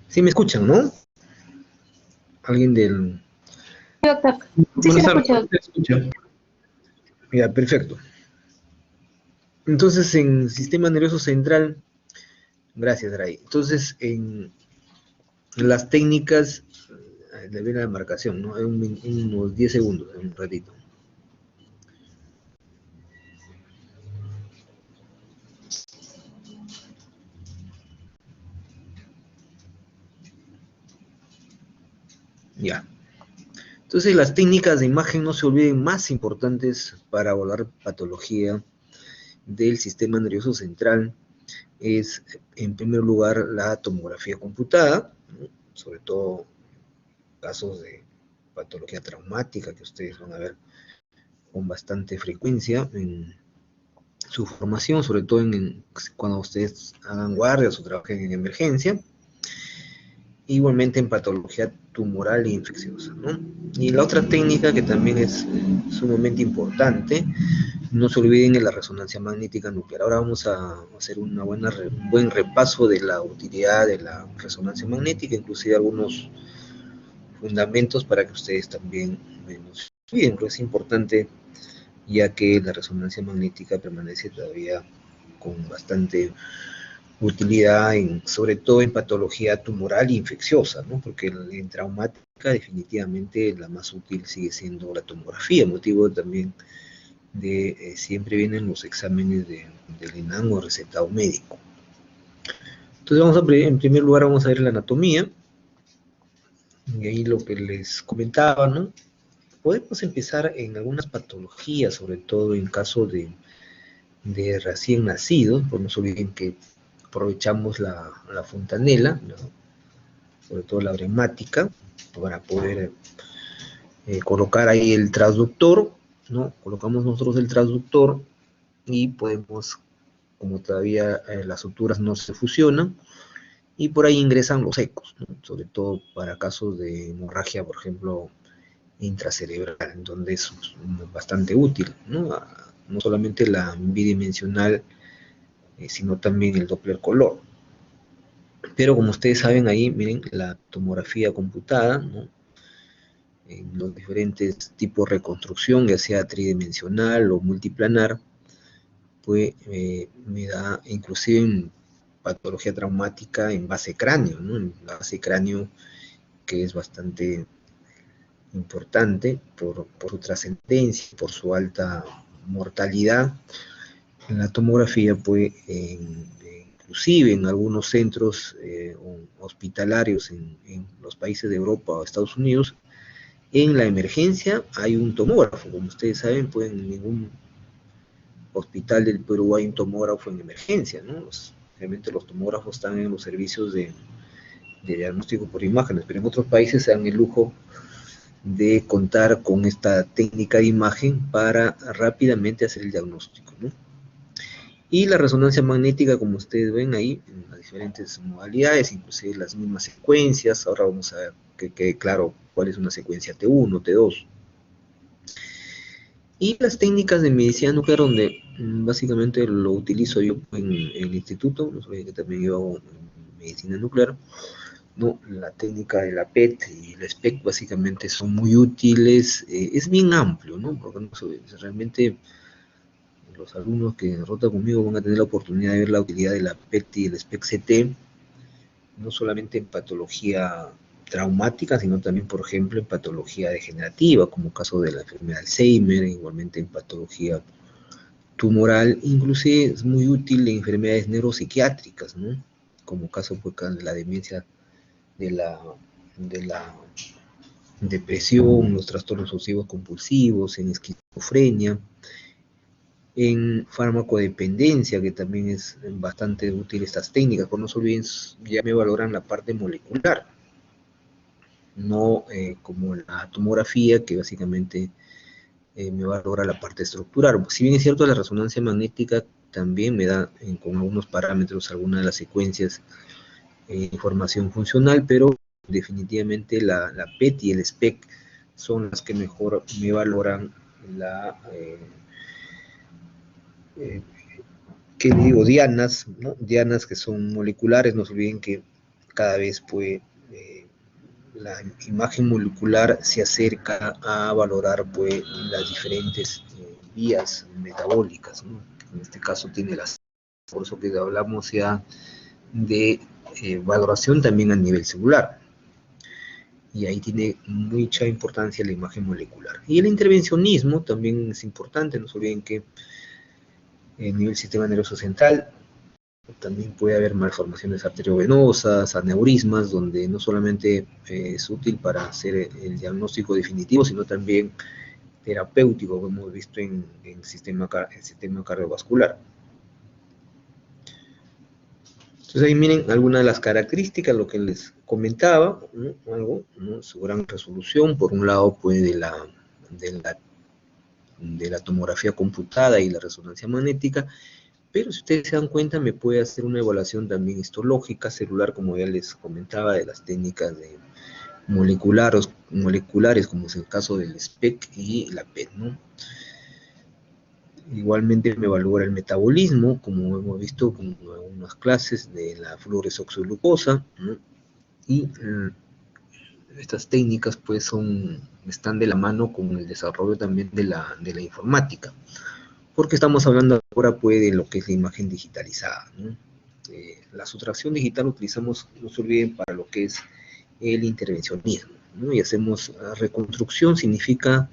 Sí me escuchan, ¿no? Alguien del... Sí, doctor. Sí, sí, Buenas lo tardes, escucho, ¿me doctor. escuchan? Ya, perfecto. Entonces, en sistema nervioso central, gracias, Dray. Entonces, en las técnicas, le viene la marcación, ¿no? Unos 10 segundos, un ratito. Ya. Entonces, las técnicas de imagen, no se olviden, más importantes para abordar patología del sistema nervioso central es, en primer lugar, la tomografía computada, ¿no? Sobre todo casos de patología traumática que ustedes van a ver con bastante frecuencia en su formación, sobre todo cuando ustedes hagan guardias o trabajen en emergencia. Igualmente en patología tumoral e infecciosa, ¿no? Y la otra técnica que también es sumamente importante, no se olviden de la resonancia magnética nuclear. Ahora vamos a hacer un buen repaso de la utilidad de la resonancia magnética, inclusive algunos fundamentos para que ustedes también nos olviden, porque es importante, ya que la resonancia magnética permanece todavía con bastante utilidad, sobre todo en patología tumoral e infecciosa, ¿no? Porque en traumática definitivamente la más útil sigue siendo la tomografía, motivo también de siempre vienen los exámenes del ENAM o recetado médico. Entonces en primer lugar vamos a ver la anatomía, y ahí lo que les comentaba, ¿no? Podemos empezar en algunas patologías, sobre todo en caso de recién nacidos, pues no se olviden que aprovechamos la fontanela, ¿no? Sobre todo la bremática, para poder colocar ahí el transductor, ¿no? Colocamos nosotros el transductor y podemos, como todavía las suturas no se fusionan, y por ahí ingresan los ecos, ¿no? Sobre todo para casos de hemorragia, por ejemplo, intracerebral, donde es bastante útil, ¿no? No solamente la bidimensional, sino también el Doppler color. Pero como ustedes saben ahí, miren, la tomografía computada, ¿no? En los diferentes tipos de reconstrucción, ya sea tridimensional o multiplanar, pues me da, inclusive en patología traumática en base cráneo, ¿no? En base cráneo, que es bastante importante por su trascendencia, por su alta mortalidad. En la tomografía, pues, inclusive en algunos centros hospitalarios en los países de Europa o Estados Unidos, en la emergencia hay un tomógrafo. Como ustedes saben, pues en ningún hospital del Perú hay un tomógrafo en emergencia, ¿no? Realmente los tomógrafos están en los servicios de diagnóstico por imágenes, pero en otros países se dan el lujo de contar con esta técnica de imagen para rápidamente hacer el diagnóstico, ¿no? Y la resonancia magnética, como ustedes ven ahí, en las diferentes modalidades, inclusive las mismas secuencias. Ahora vamos a ver que quede claro cuál es una secuencia T1, T2. Y las técnicas de medicina nuclear, donde básicamente lo utilizo yo en el instituto, no sabía que también yo hago medicina nuclear, ¿no? La técnica de la PET y el SPEC básicamente son muy útiles, es bien amplio, ¿no? Porque no, realmente los alumnos que rotan conmigo van a tener la oportunidad de ver la utilidad de la PET y el SPEC-CT, no solamente en patología traumática, sino también, por ejemplo, en patología degenerativa, como caso de la enfermedad de Alzheimer, igualmente en patología tumoral, inclusive es muy útil en enfermedades neuropsiquiátricas, ¿no? Como caso pues, de la demencia, de la depresión, los trastornos obsesivos compulsivos, en esquizofrenia, en farmacodependencia, que también es bastante útil estas técnicas, por no se olviden, ya me valoran la parte molecular, no como la tomografía, que básicamente me valora la parte estructural. Si bien es cierto, la resonancia magnética también me da con algunos parámetros algunas de las secuencias información funcional, pero definitivamente la PET y el SPEC son las que mejor me valoran la ¿qué digo? Dianas, ¿no? Dianas que son moleculares, no se olviden que cada vez pues, la imagen molecular se acerca a valorar pues, las diferentes vías metabólicas, ¿no? En este caso tiene las, por eso que hablamos ya de valoración también a nivel celular. Y ahí tiene mucha importancia la imagen molecular. Y el intervencionismo también es importante, no se olviden que a nivel del sistema nervioso central también puede haber malformaciones arteriovenosas, aneurismas, donde no solamente es útil para hacer el diagnóstico definitivo, sino también terapéutico, como hemos visto en el sistema cardiovascular. Entonces ahí miren algunas de las características, lo que les comentaba, ¿no? Algo, ¿no? Su gran resolución, por un lado, pues de la tomografía computada y la resonancia magnética, pero si ustedes se dan cuenta, me puede hacer una evaluación también histológica, celular, como ya les comentaba, de las técnicas moleculares, como es el caso del SPEC y la PET, ¿no? Igualmente me evalúa el metabolismo, como hemos visto con algunas clases de la fluoresoxiglucosa, ¿no? Y estas técnicas pues están de la mano con el desarrollo también de la informática, porque estamos hablando ahora pues de lo que es la imagen digitalizada, ¿no? La sustracción digital utilizamos, no se olviden, para lo que es el intervencionismo, ¿no? Y hacemos reconstrucción, significa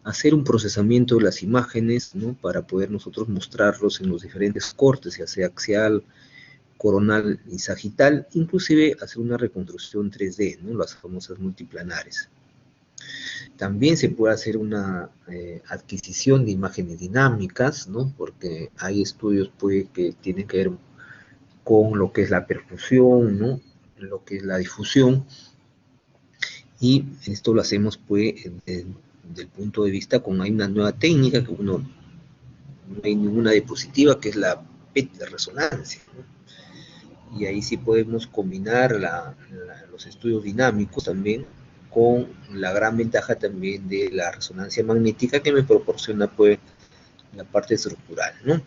hacer un procesamiento de las imágenes, ¿no? Para poder nosotros mostrarlos en los diferentes cortes, ya sea axial, coronal y sagital, inclusive hacer una reconstrucción 3D, ¿no? Las famosas multiplanares. También se puede hacer una adquisición de imágenes dinámicas, ¿no? Porque hay estudios pues, que tienen que ver con lo que es la perfusión, ¿no? Lo que es la difusión, y esto lo hacemos pues desde el punto de vista hay una nueva técnica que no hay ninguna diapositiva, que es la PET de resonancia, ¿no? Y ahí sí podemos combinar los estudios dinámicos también con la gran ventaja también de la resonancia magnética, que me proporciona pues la parte estructural, ¿no?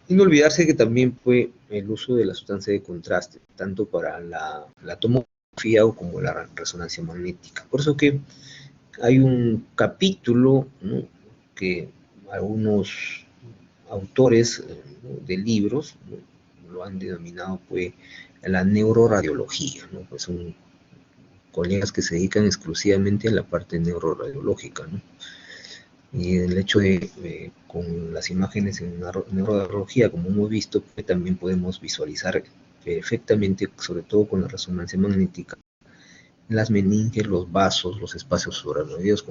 Y no olvidarse que también fue el uso de la sustancia de contraste, tanto para la tomografía como la resonancia magnética. Por eso que hay un capítulo, ¿no? Que algunos autores, ¿no? de libros, ¿no? Lo han denominado pues la neuroradiología, ¿no? Pues son colegas que se dedican exclusivamente a la parte neuroradiológica, ¿no? Y el hecho de con las imágenes en neuroradiología, como hemos visto, pues también podemos visualizar perfectamente, sobre todo con la resonancia magnética, las meninges, los vasos, los espacios subaracnoideos,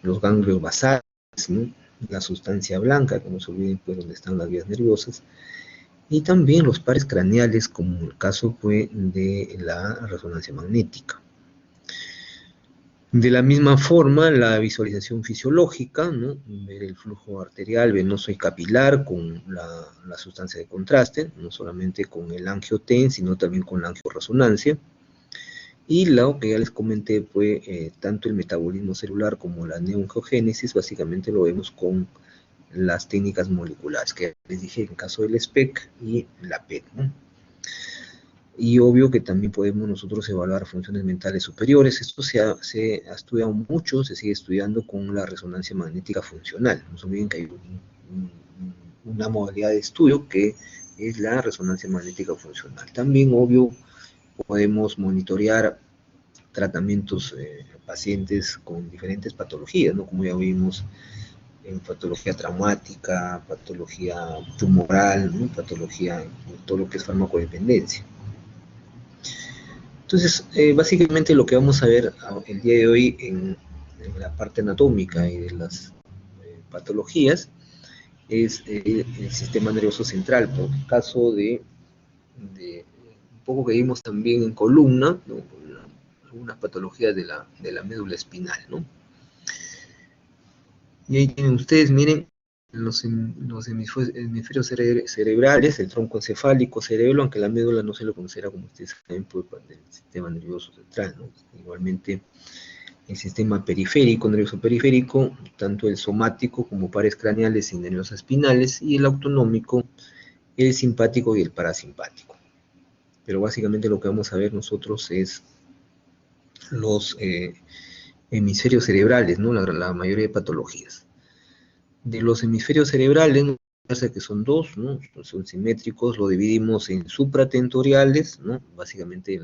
los ganglios basales, ¿no? La sustancia blanca, que no se olviden pues donde están las vías nerviosas, y también los pares craneales, como el caso pues de la resonancia magnética. De la misma forma, la visualización fisiológica, ¿no? Ver el flujo arterial, venoso y capilar con la sustancia de contraste, no solamente con el angio-TEN, sino también con la angioresonancia. Y lo que ya les comenté fue tanto el metabolismo celular como la neoangiogénesis, básicamente lo vemos con las técnicas moleculares, que les dije en caso del SPEC y la PET, ¿no? Y obvio que también podemos nosotros evaluar funciones mentales superiores. Esto se ha estudiado mucho, se sigue estudiando con la resonancia magnética funcional. No se olviden que hay una modalidad de estudio que es la resonancia magnética funcional. También, obvio, podemos monitorear tratamientos pacientes con diferentes patologías, ¿no? Como ya vimos en patología traumática, patología tumoral, ¿no? Patología, todo lo que es farmacodependencia. Entonces, básicamente lo que vamos a ver el día de hoy en la parte anatómica y de las patologías es el sistema nervioso central, por el caso de un poco que vimos también en columna, ¿no? Algunas patologías de la médula espinal, ¿no? Y ahí tienen ustedes, miren, los hemisferios cerebrales, el tronco encefálico, cerebro, aunque la médula no se lo considera, como ustedes saben, por parte del sistema nervioso central, ¿no? Igualmente, el sistema periférico, nervioso periférico, tanto el somático como pares craneales y nervios espinales, y el autonómico, el simpático y el parasimpático. pero básicamente lo que vamos a ver nosotros es los hemisferios cerebrales, ¿no? La mayoría de patologías. De los hemisferios cerebrales, ¿no? Que son dos, ¿no? Son simétricos, lo dividimos en supratentoriales, ¿no? Básicamente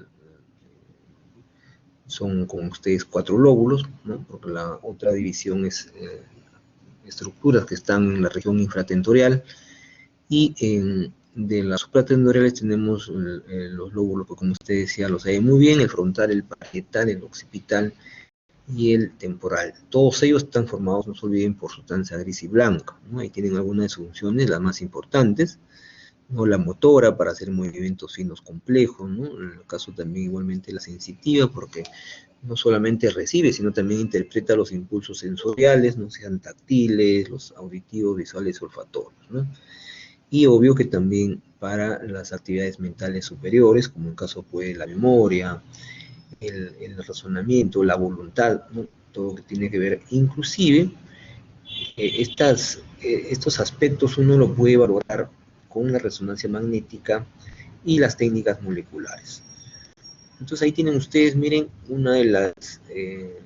son, como ustedes, 4 lóbulos, ¿no? Porque la otra división es estructuras que están en la región infratentorial, y de las supratentoriales tenemos los lóbulos, que como usted decía, lo sabe muy bien, el frontal, el parietal, el occipital y el temporal. Todos ellos están formados, no se olviden, por sustancia gris y blanca, ¿no? Ahí tienen algunas de sus funciones, las más importantes, ¿no? La motora, para hacer movimientos finos complejos, ¿no? En el caso también igualmente la sensitiva, porque no solamente recibe, sino también interpreta los impulsos sensoriales, no sean táctiles, los auditivos, visuales, olfatorios, ¿no? Y obvio que también para las actividades mentales superiores, como en caso puede la memoria, el razonamiento, la voluntad, ¿no? Todo lo que tiene que ver, inclusive estos aspectos uno lo puede valorar con la resonancia magnética y las técnicas moleculares. Entonces ahí tienen ustedes, miren, una de las de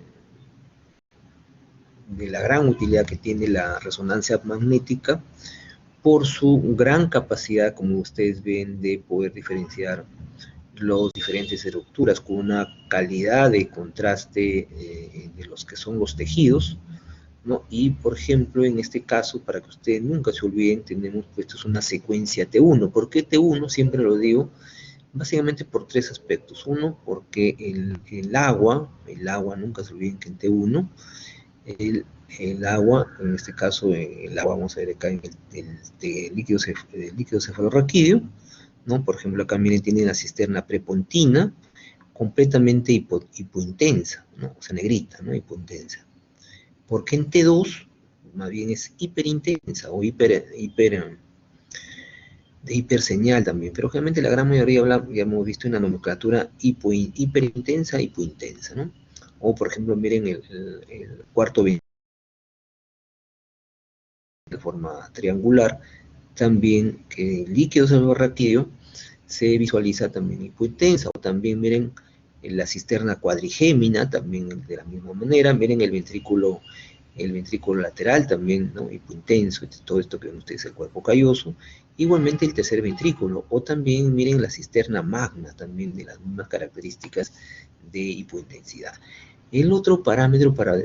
la gran utilidad que tiene la resonancia magnética por su gran capacidad, como ustedes ven, de poder diferenciar las diferentes estructuras con una calidad de contraste de los que son los tejidos, ¿no? Y, por ejemplo, en este caso, para que ustedes nunca se olviden, tenemos puestos una secuencia T1. ¿Por qué T1? Siempre lo digo, básicamente por 3 aspectos. Uno, porque el agua, nunca se olviden que en T1, el agua, en este caso, el agua, vamos a ver acá en el líquido cefalorraquídeo, ¿no? Por ejemplo, acá miren, tiene la cisterna prepontina, completamente hipointensa, ¿no? O sea, negrita, ¿no? Hipointensa. Porque en T2, más bien es hiperintensa o de hiperseñal también, pero generalmente la gran mayoría ya hemos visto una nomenclatura hiperintensa, hipointensa, ¿no? O, por ejemplo, miren el cuarto ventrículo de forma triangular, también que el líquido cefalorraquídeo se visualiza también hipointensa, o también miren la cisterna cuadrigémina, también de la misma manera, miren el ventrículo lateral también, ¿no? Hipointenso, todo esto que ven ustedes, el cuerpo calloso, igualmente el tercer ventrículo, o también miren la cisterna magna, también de las mismas características de hipointensidad. El otro parámetro para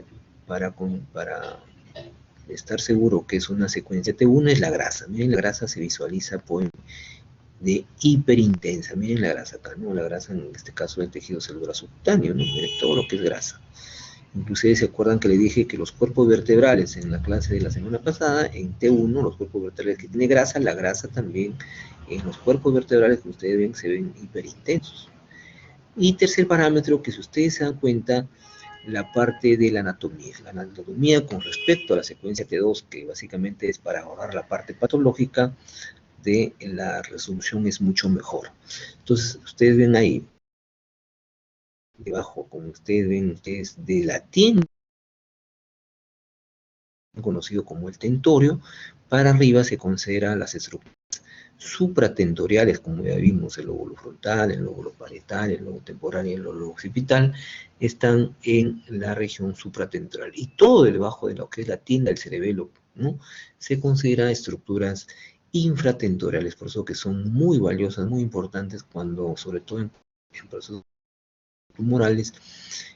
estar seguro que es una secuencia T1 es la grasa. Miren, la grasa se visualiza por de hiperintensa. Miren la grasa acá, ¿no? La grasa en este caso del tejido celular subcutáneo, ¿no? Miren todo lo que es grasa. Inclusive se acuerdan que le dije que los cuerpos vertebrales en la clase de la semana pasada, en T1, los cuerpos vertebrales que tienen grasa, la grasa también en los cuerpos vertebrales que ustedes ven se ven hiperintensos. Y tercer parámetro, que si ustedes se dan cuenta, la parte de la anatomía. La anatomía con respecto a la secuencia T2, que básicamente es para ahorrar la parte patológica, de la resolución es mucho mejor. Entonces, ustedes ven ahí, debajo, como ustedes ven, ustedes de la tienda, conocido como el tentorio, para arriba se considera las estructuras supratentoriales, como ya vimos, el lóbulo frontal, el lóbulo parietal, el lóbulo temporal y el lóbulo occipital, están en la región supratentorial. Y todo debajo de lo que es la tienda del cerebelo, ¿no? Se considera estructuras infratentoriales, por eso que son muy valiosas, muy importantes, cuando, sobre todo en procesos tumorales,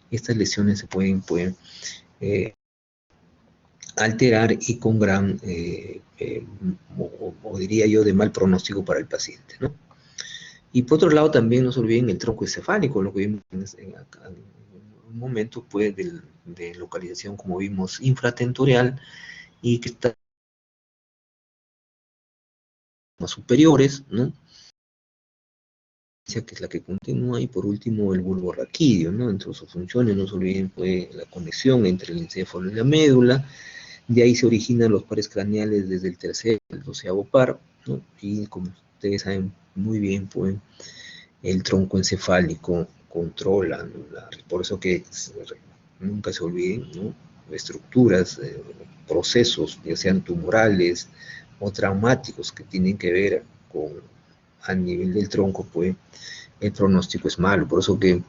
estas lesiones se pueden alterar y con gran, o diría yo, de mal pronóstico para el paciente, ¿no? Y por otro lado también no se olviden el tronco encefálico, lo que vimos en un momento pues de localización, como vimos, infratentorial, y que está más superiores, ¿no? Que es la que continúa, y por último el bulbo raquídeo, ¿no? Entre sus funciones no se olviden pues la conexión entre el encéfalo y la médula. De ahí se originan los pares craneales desde el tercer al 12º par, ¿no? Y como ustedes saben muy bien, pues el tronco encefálico controla, ¿no? Por eso que nunca se olviden, ¿no? Estructuras, procesos, ya sean tumorales o traumáticos, que tienen que ver con, a nivel del tronco, pues el pronóstico es malo. Por eso que,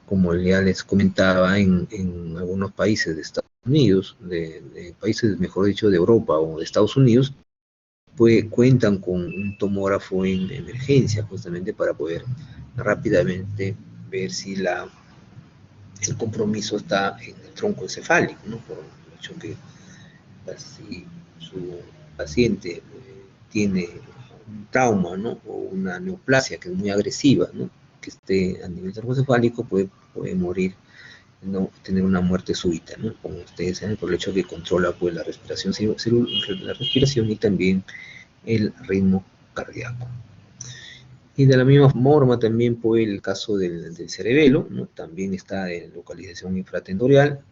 como ya les comentaba, en algunos países de Estados Unidos, de países, mejor dicho, de Europa o de Estados Unidos, pues cuentan con un tomógrafo en emergencia, justamente para poder rápidamente ver si el compromiso está en el tronco encefálico, ¿no? Por el hecho que si su paciente tiene un trauma, ¿no? O una neoplasia que es muy agresiva, ¿no? Que esté a nivel encefálico, puede morir, no tener una muerte súbita, ¿no? Como ustedes saben, por el hecho que controla pues la respiración, la respiración y también el ritmo cardíaco. Y de la misma forma también pues el caso del cerebelo, ¿no? También está en localización infratendorial,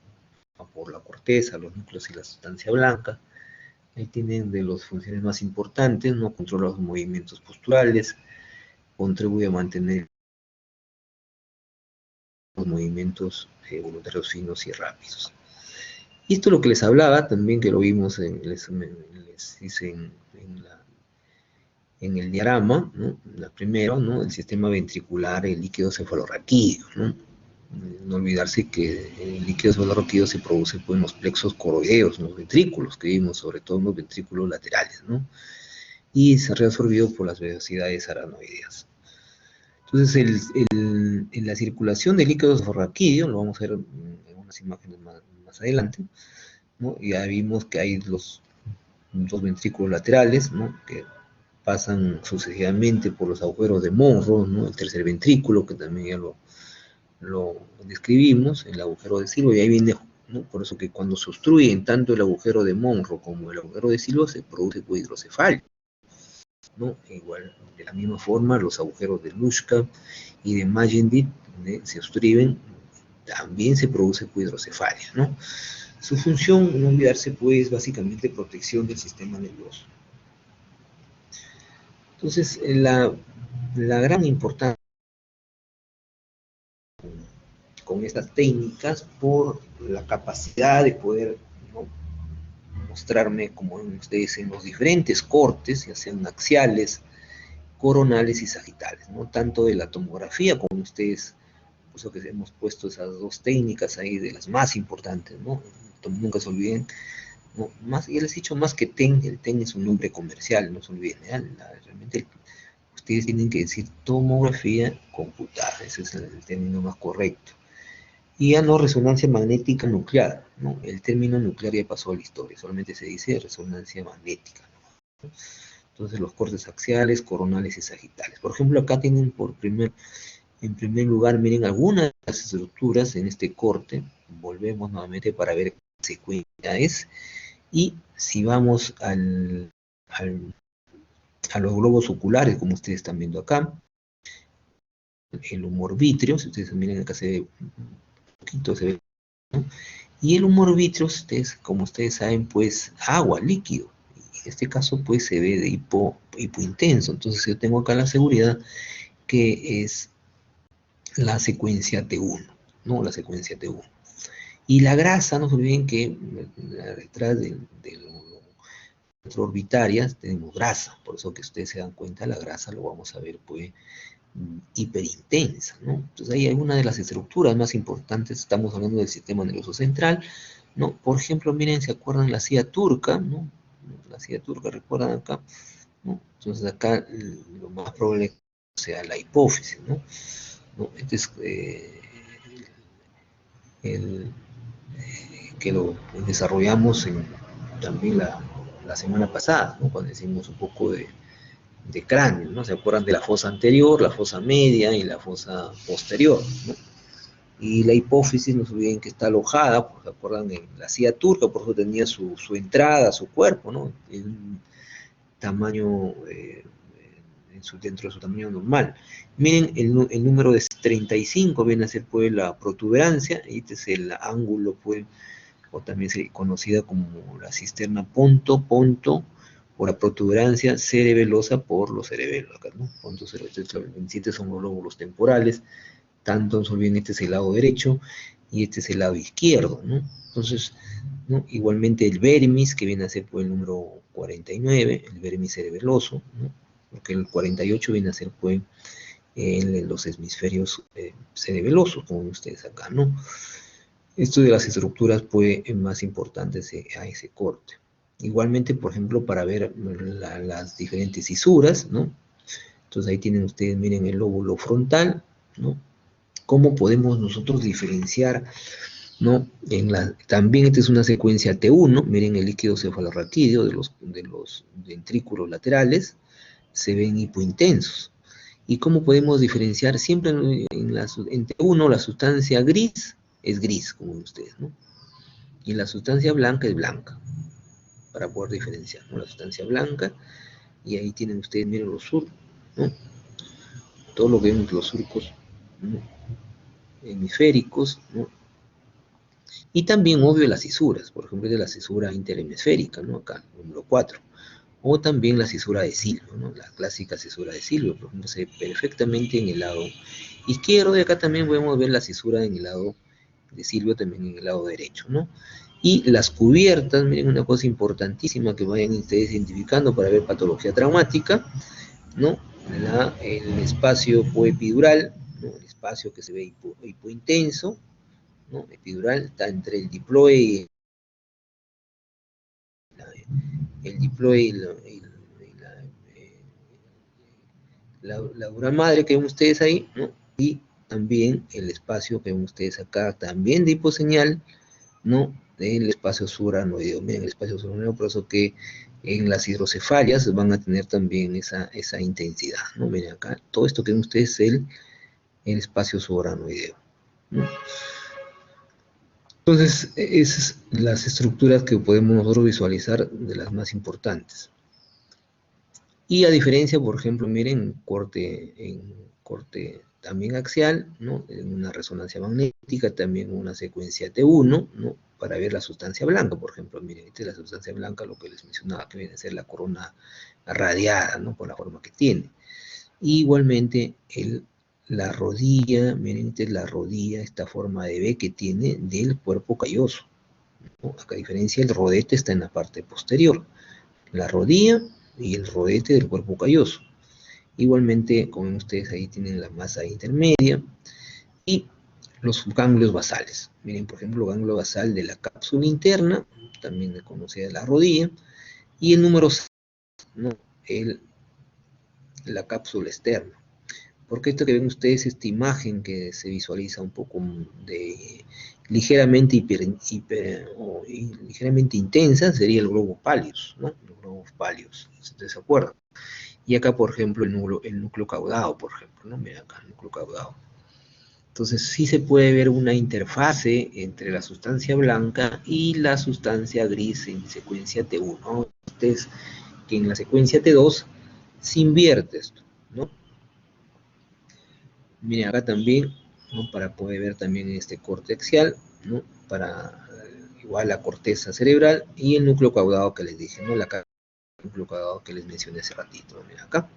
por la corteza, los núcleos y la sustancia blanca. Ahí tienen de las funciones más importantes, ¿no? Controla los movimientos posturales, contribuye a mantener los movimientos voluntarios finos y rápidos. Y esto es lo que les hablaba también, que lo vimos, les hice en el diagrama, ¿no? La primero, ¿no? El sistema ventricular, el líquido cefalorraquídeo, ¿no? No olvidarse que el líquido cefalorraquídeo se produce pues, en los plexos coroideos, en los ventrículos que vimos, sobre todo en los ventrículos laterales, ¿no? Y se ha reabsorbido por las velocidades aranoideas. Entonces, en la circulación del líquido cefalorraquídeo, lo vamos a ver en unas imágenes más adelante, ¿no? Ya vimos que hay los dos ventrículos laterales, ¿no? Que pasan sucesivamente por los agujeros de Monro, ¿no? El tercer ventrículo, que también ya lo describimos, el agujero de Silva, y ahí viene, ¿no? Por eso que cuando se obstruyen tanto el agujero de Monro como el agujero de Silva, se produce hidrocefalia, ¿no? Igual, de la misma forma, los agujeros de Luschka y de Magendit se obstruyen, también se produce hidrocefalia, ¿no? Su función, no olvidarse, pues, básicamente protección del sistema nervioso. Entonces, la gran importancia con estas técnicas por la capacidad de poder, ¿no? Mostrarme, como ustedes, en los diferentes cortes, ya sean axiales, coronales y sagitales, ¿no? Tanto de la tomografía como ustedes, por eso que hemos puesto esas dos técnicas ahí de las más importantes, ¿no? Nunca se olviden, ¿no? Más, ya les he dicho, más que TEN, el TEN es un nombre comercial, no se olviden, realmente ustedes tienen que decir tomografía computada, ese es el término más correcto. Y ya no resonancia magnética nuclear, ¿no? El término nuclear ya pasó a la historia, solamente se dice resonancia magnética, ¿no? Entonces los cortes axiales, coronales y sagitales. Por ejemplo, acá tienen en primer lugar, miren algunas de las estructuras en este corte. Volvemos nuevamente para ver qué secuencia es. Y si vamos a los globos oculares, como ustedes están viendo acá, el humor vítreo, si ustedes miren acá se ve un poquito, se ve, ¿no? Y el humor vítreo, como ustedes saben, pues agua, líquido. En este caso, pues se ve de hipointenso. Entonces yo tengo acá la seguridad que es la secuencia T1, ¿no? La secuencia T1. Y la grasa, no se olviden que detrás de orbitarias tenemos grasa. Por eso que ustedes se dan cuenta, la grasa lo vamos a ver, pues, hiperintensa, ¿no? Entonces ahí hay una de las estructuras más importantes, estamos hablando del sistema nervioso central, ¿no? Por ejemplo, miren, ¿se acuerdan la silla turca, ¿no? La silla turca, ¿recuerdan acá? ¿No? Entonces acá lo más probable sea la hipófisis, ¿no? Este es que lo desarrollamos también la semana pasada, ¿no? Cuando hicimos un poco de cráneo, ¿no? ¿Se acuerdan de la fosa anterior, la fosa media y la fosa posterior, ¿no? Y la hipófisis, no se olviden que está alojada, ¿se acuerdan? En la silla turca, por eso tenía su entrada, su cuerpo, ¿no? En un tamaño, dentro de su tamaño normal. Miren, el número de 35 viene a ser, pues, la protuberancia, y este es el ángulo, pues, o también conocida como la cisterna ponto, por la protuberancia cerebelosa por los cerebelos, acá, ¿no? Ponto cerebeloso, 27 son los lóbulos temporales, tanto en este es el lado derecho y este es el lado izquierdo, ¿no? Entonces, ¿no? Igualmente el vermis, que viene a ser pues el número 49, el vermis cerebeloso, ¿no? Porque el 48 viene a ser pues los hemisferios cerebelosos, como ven ustedes acá, ¿no? Esto de las estructuras pues más importantes a ese corte. Igualmente, por ejemplo, para ver las diferentes cisuras, ¿no? Entonces ahí tienen ustedes, miren el lóbulo frontal, ¿no? ¿Cómo podemos nosotros diferenciar, ¿no? También esta es una secuencia T1, miren el líquido cefalorraquídeo de los ventrículos laterales, se ven hipointensos. ¿Y cómo podemos diferenciar? Siempre en T1 la sustancia gris es gris, como ven ustedes, ¿no? Y la sustancia blanca es blanca, para poder diferenciar, ¿no? La sustancia blanca, y ahí tienen ustedes, miren los surcos, ¿no? Todo lo que vemos los surcos, ¿no? Hemisféricos, ¿no? Y también, obvio, las cisuras, por ejemplo, de la cisura interhemisférica, ¿no? Acá, número 4. O también la cisura de Silvio, ¿no? La clásica cisura de Silvio, por ejemplo, se ve perfectamente en el lado izquierdo, y acá también podemos ver la cisura en el lado de Silvio, también en el lado derecho, ¿no? Y las cubiertas, miren una cosa importantísima que vayan ustedes identificando para ver patología traumática, ¿no? El espacio poepidural, ¿no? El espacio que se ve hipointenso, ¿no? Epidural está entre el diploe y la dura madre que ven ustedes ahí, ¿no? Y también el espacio que ven ustedes acá, también de hiposeñal, ¿no? Del espacio suranoideo. Miren el espacio suranoideo, por eso que en las hidrocefalias van a tener también esa intensidad, ¿no? Miren acá, todo esto que ven ustedes es el espacio suranoideo, ¿no? Entonces, esas son las estructuras que podemos nosotros visualizar de las más importantes. Y a diferencia, por ejemplo, miren, en corte también axial, ¿no? En una resonancia magnética, también una secuencia T1, ¿no? Para ver la sustancia blanca, por ejemplo, miren, esta es la sustancia blanca, lo que les mencionaba, que viene a ser la corona radiada, ¿no? Por la forma que tiene. Y igualmente, la rodilla, miren, esta es la rodilla, esta forma de V que tiene del cuerpo calloso, ¿no? Acá, a diferencia, el rodete está en la parte posterior. La rodilla y el rodete del cuerpo calloso. Igualmente, como ven ustedes, ahí tienen la masa intermedia y los ganglios basales. Miren, por ejemplo, el ganglio basal de la cápsula interna, también conocida de la rodilla, y el número 6, ¿no? La cápsula externa. Porque esto que ven ustedes, esta imagen que se visualiza un poco ligeramente ligeramente intensa, sería el globo pallidus, ¿no? Los globos pálidos, si ustedes se acuerdan. Y acá, por ejemplo, el núcleo caudado, por ejemplo, ¿no? Mira acá, el núcleo caudado. Entonces, sí se puede ver una interfase entre la sustancia blanca y la sustancia gris en secuencia T1. Ustedes que en la secuencia T2 se invierte esto, ¿no? Miren acá también, ¿no? Para poder ver también este corte axial, ¿no? Para igual la corteza cerebral y el núcleo caudado que les dije, ¿no? El núcleo caudado que les mencioné hace ratito, miren acá.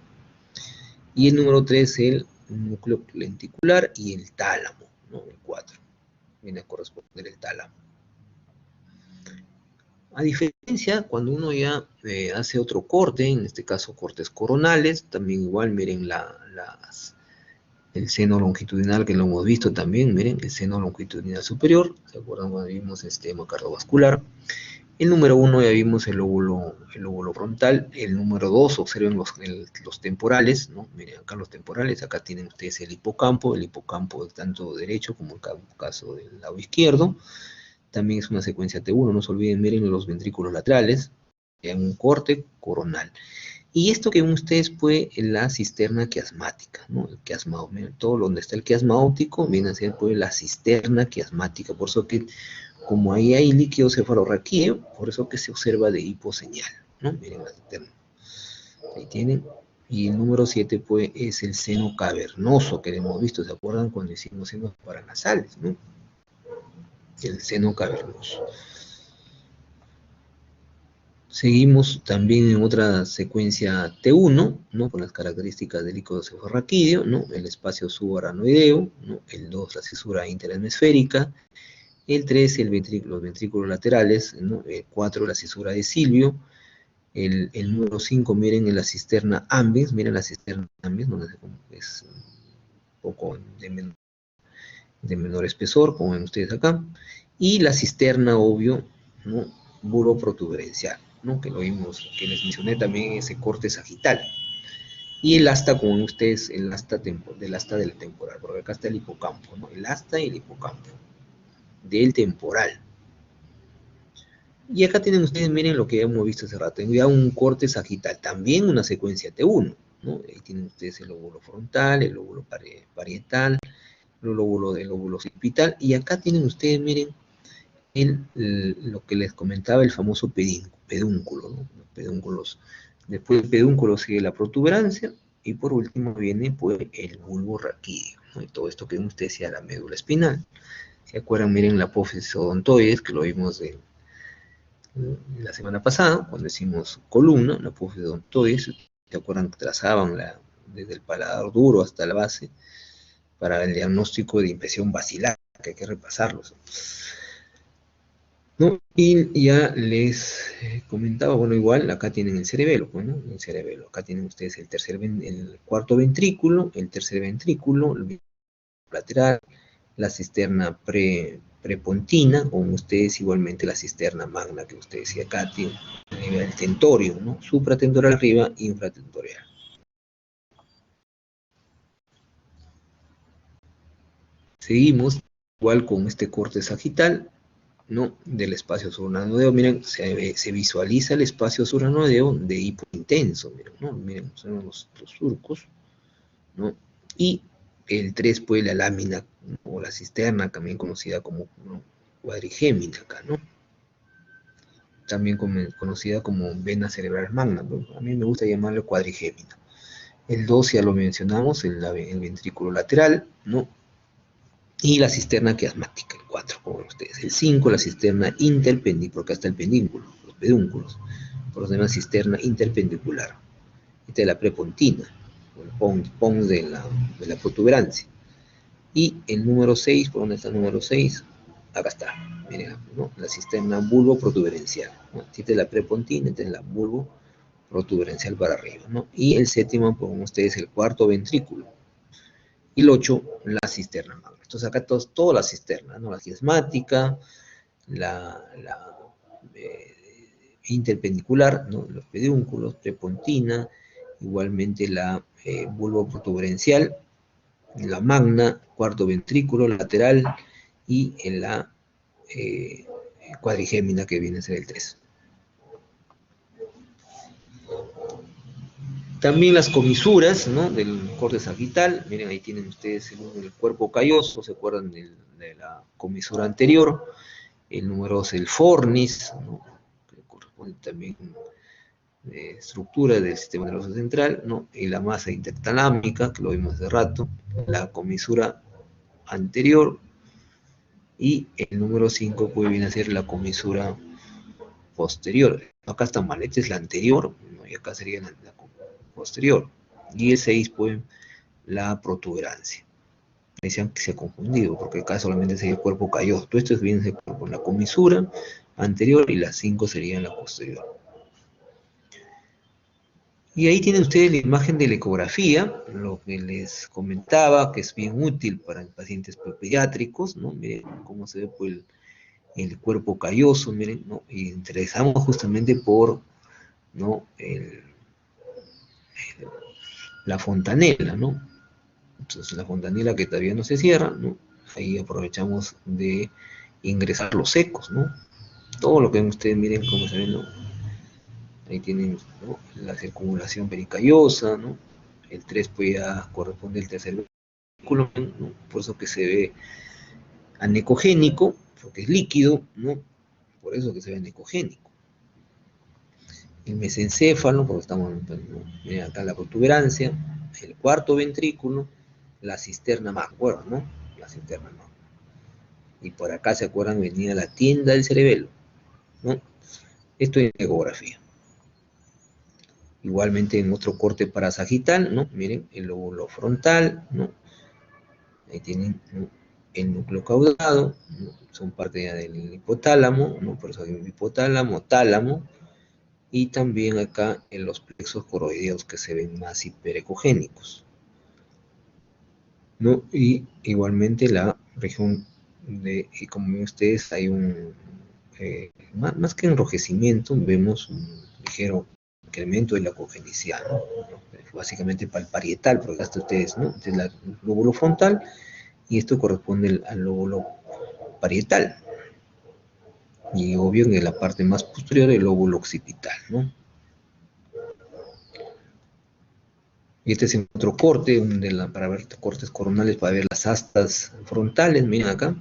Y el número 3, el núcleo lenticular y el tálamo, ¿no? El 4. Viene a corresponder el tálamo. A diferencia, cuando uno ya hace otro corte, en este caso cortes coronales, también igual, miren el seno longitudinal que lo hemos visto también, miren, el seno longitudinal superior, ¿se acuerdan cuando vimos el sistema cardiovascular? El número 1 ya vimos el lóbulo frontal. El número 2, observen los temporales, ¿no? Miren acá los temporales, acá tienen ustedes el hipocampo tanto derecho como el caso del lado izquierdo. También es una secuencia T1, no se olviden, miren los ventrículos laterales, en un corte coronal. Y esto que ven ustedes fue la cisterna quiasmática, ¿no? El quiasma, todo donde está el quiasma óptico viene a ser pues la cisterna quiasmática, por eso que como ahí hay líquido cefalorraquídeo, por eso que se observa de hiposeñal, ¿no? Miren la cisterna. Ahí tienen. Y el número 7 pues es el seno cavernoso que hemos visto, ¿se acuerdan cuando hicimos senos paranasales, ¿no? El seno cavernoso. Seguimos también en otra secuencia T1, ¿no? Con las características del líquido cefalorraquídeo, ¿no? El espacio subaranoideo, ¿no? El 2, la cisura interhemisférica. El 3, los ventrículos laterales, ¿no? El 4, la cisura de Silvio. El número 5, miren en la cisterna ambens, miren la cisterna ambens, donde es poco de menor espesor, como ven ustedes acá, y la cisterna, obvio, ¿no? Bulbo protuberencial, ¿no? Que lo vimos, que les mencioné también ese corte sagital. Y el asta, como ven ustedes, el asta del asta del temporal, porque acá está el hipocampo, ¿no? El asta y el hipocampo del temporal. Y acá tienen ustedes, miren lo que ya hemos visto hace rato, ya un corte sagital, también una secuencia T1, ¿no? Ahí tienen ustedes el lóbulo frontal, el lóbulo parietal, el lóbulo occipital, y acá tienen ustedes, miren, lo que les comentaba, el famoso pedúnculo, ¿no? Los pedúnculos. Después del pedúnculo sigue la protuberancia, y por último viene pues el bulbo raquídeo, ¿no? Y todo esto que ustedes decía la médula espinal. ¿Se acuerdan? Miren la apófisis odontoides, que lo vimos la semana pasada, cuando hicimos columna, la apófisis odontoides. ¿Se acuerdan que trazaban desde el paladar duro hasta la base para el diagnóstico de impresión basilar, que hay que repasarlos, ¿no? Y ya les comentaba, bueno, igual acá tienen el cerebelo, pues, ¿no? El cerebelo, acá tienen ustedes el cuarto ventrículo, el tercer ventrículo, el lateral, la cisterna prepontina, con ustedes igualmente la cisterna magna, que ustedes decía acá tiene a nivel del tentorio, ¿no? Supratentorial arriba, infratentorial. Seguimos igual con este corte sagital, ¿no? Del espacio suranodeo. Miren, se visualiza el espacio suranodeo de hipointenso, miren, ¿no? Miren, son los surcos, ¿no? Y el 3, pues la lámina, ¿no? O la cisterna, también conocida como, ¿no? Cuadrigémina acá, ¿no? También conocida como vena cerebral magna, ¿no? A mí me gusta llamarlo cuadrigémina. El 2 ya lo mencionamos, el ventrículo lateral, ¿no? Y la cisterna quiasmática, el 4, como ustedes. El 5, la cisterna interpendicular, porque acá está el pedúnculo, los pedúnculos. Por lo demás, cisterna interpendicular. Esta es la prepontina, o el pons de la protuberancia. Y el número 6, ¿por dónde está el número 6? Acá está, miren, ¿no? La cisterna bulbo protuberencial, ¿no? Esta es la prepontina, esta es la bulbo protuberencial para arriba, ¿no? Y el séptimo, pongan ustedes, el cuarto ventrículo. Y el 8, la cisterna magna. Entonces acá toda la cisterna, ¿no? La quiasmática, la interpendicular, ¿no? Los pedúnculos, prepontina, igualmente la bulbo protuberencial, la magna, cuarto ventrículo lateral y en la cuadrigémina, que viene a ser el 3. También las comisuras, ¿no? Del corte sagital, miren, ahí tienen ustedes el cuerpo calloso, ¿se acuerdan de la comisura anterior? El número 2, el fornis, ¿no? Que corresponde también estructura del sistema nervioso central, ¿no? Y la masa intertalámica, que lo vimos hace rato, la comisura anterior, y el número 5 pues viene a ser la comisura posterior. Acá está mal, esta es la anterior, ¿no? Y acá sería la posterior. Y el 6 pues la protuberancia. Decían que se ha confundido, porque acá solamente sería el cuerpo calloso. Todo esto viene con la comisura anterior y las 5 serían la posterior. Y ahí tienen ustedes la imagen de la ecografía, lo que les comentaba, que es bien útil para pacientes pediátricos, ¿no? Miren cómo se ve pues, el cuerpo calloso, miren, ¿no? Y interesamos justamente por, ¿no? La fontanela, ¿no? Entonces la fontanela que todavía no se cierra, ¿no? Ahí aprovechamos de ingresar los secos, ¿no? Todo lo que ven ustedes, miren cómo se ve, ¿no? Ahí tienen, ¿no? La circulación pericallosa, ¿no? El 3 pues ya corresponde al tercer vehículo, ¿no? Por eso que se ve anecogénico, porque es líquido, ¿no? Por eso que se ve anecogénico. El mesencéfalo, porque estamos, ¿no? Miren acá la protuberancia, el cuarto ventrículo, la cisterna magna, ¿no? La cisterna magna. Y por acá, ¿se acuerdan? Venía la tienda del cerebelo, ¿no? Esto es ecografía. Igualmente en otro corte parasagital, ¿no? Miren, el lóbulo frontal, ¿no? Ahí tienen, ¿no? El núcleo caudado, ¿no? Son parte ya del hipotálamo, ¿no? Por eso hay un hipotálamo, tálamo, y también acá en los plexos coroideos que se ven más hiperecogénicos. ¿no? Y igualmente la región y como ven ustedes, hay más que enrojecimiento, vemos un ligero incremento de la congenicidad, ¿no? Básicamente para el parietal, porque hasta ustedes, ¿no? Este es el lóbulo frontal, y esto corresponde al lóbulo parietal. Y obvio en la parte más posterior el lóbulo occipital, ¿no? Y este es otro corte para ver cortes coronales, para ver las astas frontales. Miren acá.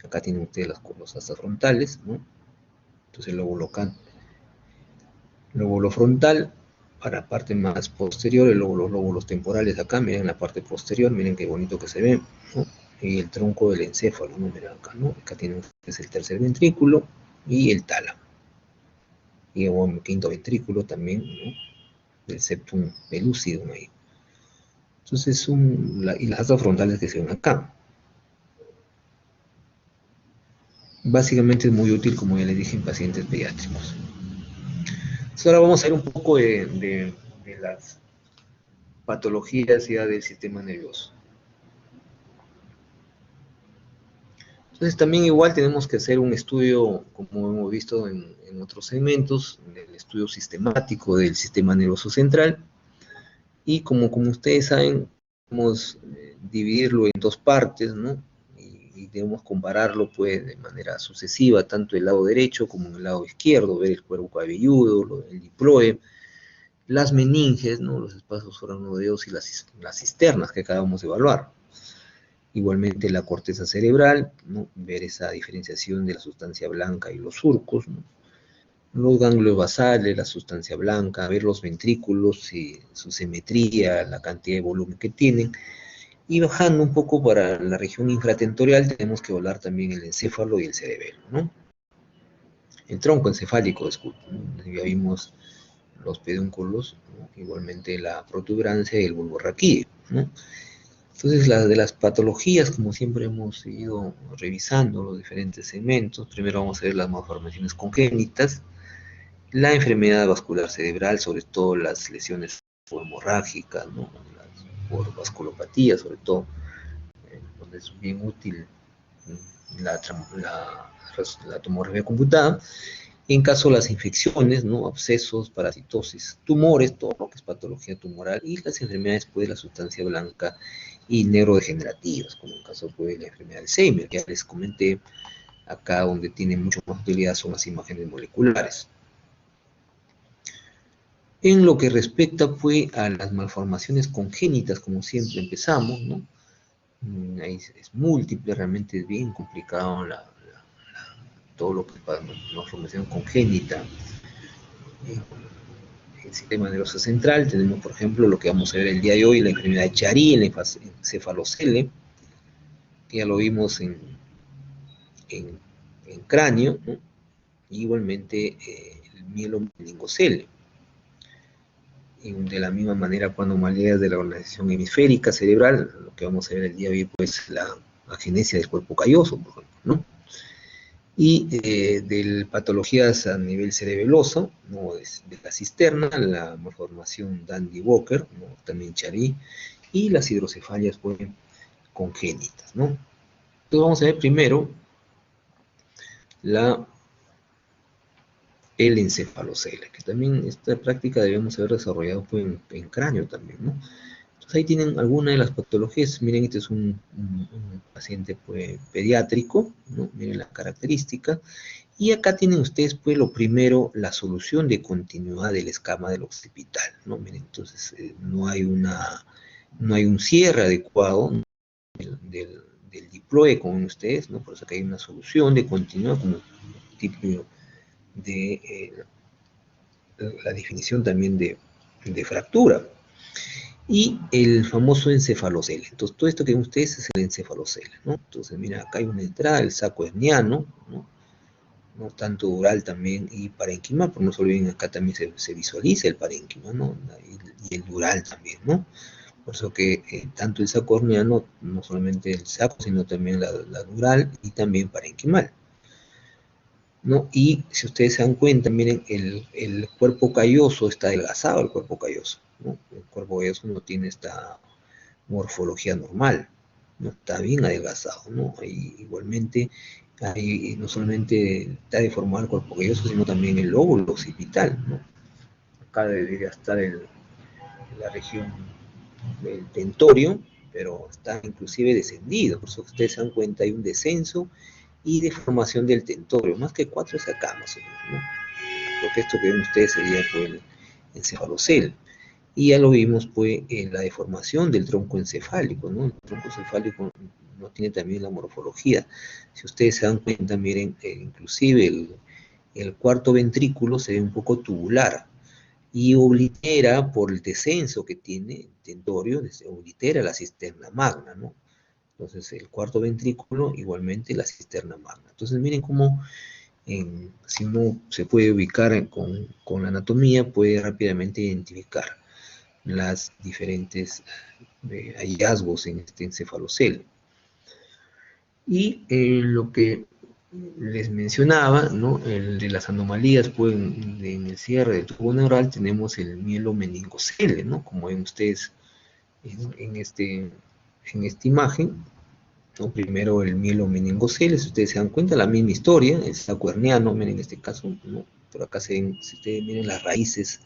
Acá tienen ustedes las astas frontales, ¿no? Entonces el lóbulo frontal, para la parte más posterior, los lóbulos temporales acá, miren la parte posterior, miren qué bonito que se ve, ¿no? Y el tronco del encéfalo, ¿no? Miren acá, ¿no? Acá tienen ustedes el tercer ventrículo y el tálamo. Y el quinto ventrículo también, ¿no? Del septum pellucidum ahí. Entonces, y las astas frontales que se ven acá. Básicamente es muy útil, como ya les dije, en pacientes pediátricos. Entonces, ahora vamos a ver un poco de las patologías ya del sistema nervioso. Entonces, también igual tenemos que hacer un estudio, como hemos visto en otros segmentos, el estudio sistemático del sistema nervioso central. Y como ustedes saben, podemos dividirlo en dos partes, ¿no? Y debemos compararlo pues de manera sucesiva, tanto el lado derecho como el lado izquierdo, ver el cuerpo cabelludo, el diploe, las meninges, ¿no? Los espacios oranoideos y las cisternas que acabamos de evaluar. Igualmente la corteza cerebral, ¿no? Ver esa diferenciación de la sustancia blanca y los surcos, ¿no? Los ganglios basales, la sustancia blanca, ver los ventrículos y su simetría, la cantidad de volumen que tienen. Y bajando un poco para la región infratentorial, tenemos que evaluar también el encéfalo y el cerebelo, ¿no? El tronco encefálico, disculpen, ¿no? Ya vimos los pedúnculos, ¿no? Igualmente la protuberancia y el bulbo raquídeo, ¿no? Entonces, de las patologías, como siempre hemos ido revisando los diferentes segmentos, primero vamos a ver las malformaciones congénitas, la enfermedad vascular cerebral, sobre todo las lesiones hemorrágicas, ¿no? Por vasculopatía, sobre todo, donde es bien útil la, la tomografía computada. En caso de las infecciones, ¿no? Abscesos, parasitosis, tumores, todo lo que es patología tumoral, y las enfermedades pues, de la sustancia blanca y neurodegenerativas, como en el caso pues, de la enfermedad de Alzheimer, que ya les comenté. Acá donde tiene mucho más utilidad son las imágenes moleculares. En lo que respecta pues, a las malformaciones congénitas, como siempre empezamos, ¿no? Ahí es múltiple, realmente es bien complicado todo lo que es malformación congénita. El sistema nervioso central tenemos, por ejemplo, lo que vamos a ver el día de hoy, la enfermedad de Chiari, el encefalocele, que ya lo vimos en cráneo, ¿no? Igualmente el mielomeningocele. Y de la misma manera, cuando anomalías de la organización hemisférica cerebral, lo que vamos a ver el día de hoy, pues la agenesia del cuerpo calloso, por ejemplo, ¿no? Y de patologías a nivel cerebeloso, ¿no? De la cisterna, la malformación Dandy-Walker, ¿no? También Chiari, y las hidrocefalias pues, congénitas, ¿no? Entonces vamos a ver primero el encefalocele, que también esta práctica debemos haber desarrollado pues, en cráneo también, ¿no? Entonces ahí tienen algunas de las patologías. Miren, este es un paciente pues, pediátrico, ¿no? Miren las características. Y acá tienen ustedes, pues, lo primero, la solución de continuidad del escama del occipital, ¿no? Miren, entonces no hay un cierre adecuado, ¿no? del diploe, como ven ustedes, ¿no? Por eso que hay una solución de continuidad como tipo de la definición también de fractura. Y el famoso encefalocele. Entonces, todo esto que ven ustedes es el encefalocele, ¿no? Entonces, mira, acá hay una entrada, el saco herniano, ¿no? ¿No? Tanto dural también y parénquima, pero no se olviden, acá también se visualiza el parénquima, ¿no? Y el dural también, ¿no? Por eso que tanto el saco herniano, no solamente el saco, sino también la dural y también parénquimal, ¿no? Y si ustedes se dan cuenta, miren, el cuerpo calloso está adelgazado, el cuerpo calloso, ¿no? El cuerpo calloso no tiene morfología normal, ¿no? Está bien adelgazado, ¿no? Igualmente, ahí no solamente está deformado el cuerpo calloso, sino también el lóbulo occipital, ¿no? Acá debería estar en la región del tentorio, pero está inclusive descendido, por eso ustedes se dan cuenta, hay un descenso y deformación del tentorio, más que 4 es acá más o menos, ¿no? Porque esto que ven ustedes sería pues, el encefalocel. Y ya lo vimos pues en la deformación del tronco encefálico, ¿no? El tronco encefálico no tiene también la morfología. Si ustedes se dan cuenta, miren, inclusive el cuarto ventrículo se ve un poco tubular y oblitera por el descenso que tiene el tentorio, oblitera la cisterna magna, ¿no? Entonces el cuarto ventrículo igualmente la cisterna magna. Entonces miren cómo si uno se puede ubicar con la anatomía, puede rápidamente identificar las diferentes hallazgos en este encefalocel. Y lo que les mencionaba, ¿no? El de las anomalías, pues en el cierre del tubo neural tenemos el mielomeningocele, ¿no? Como ven ustedes en esta imagen, ¿no? Primero el mielomeningocele, si ustedes se dan cuenta, la misma historia, es acuerniano, miren en este caso, ¿no? Por acá se ven, si ustedes miren las raíces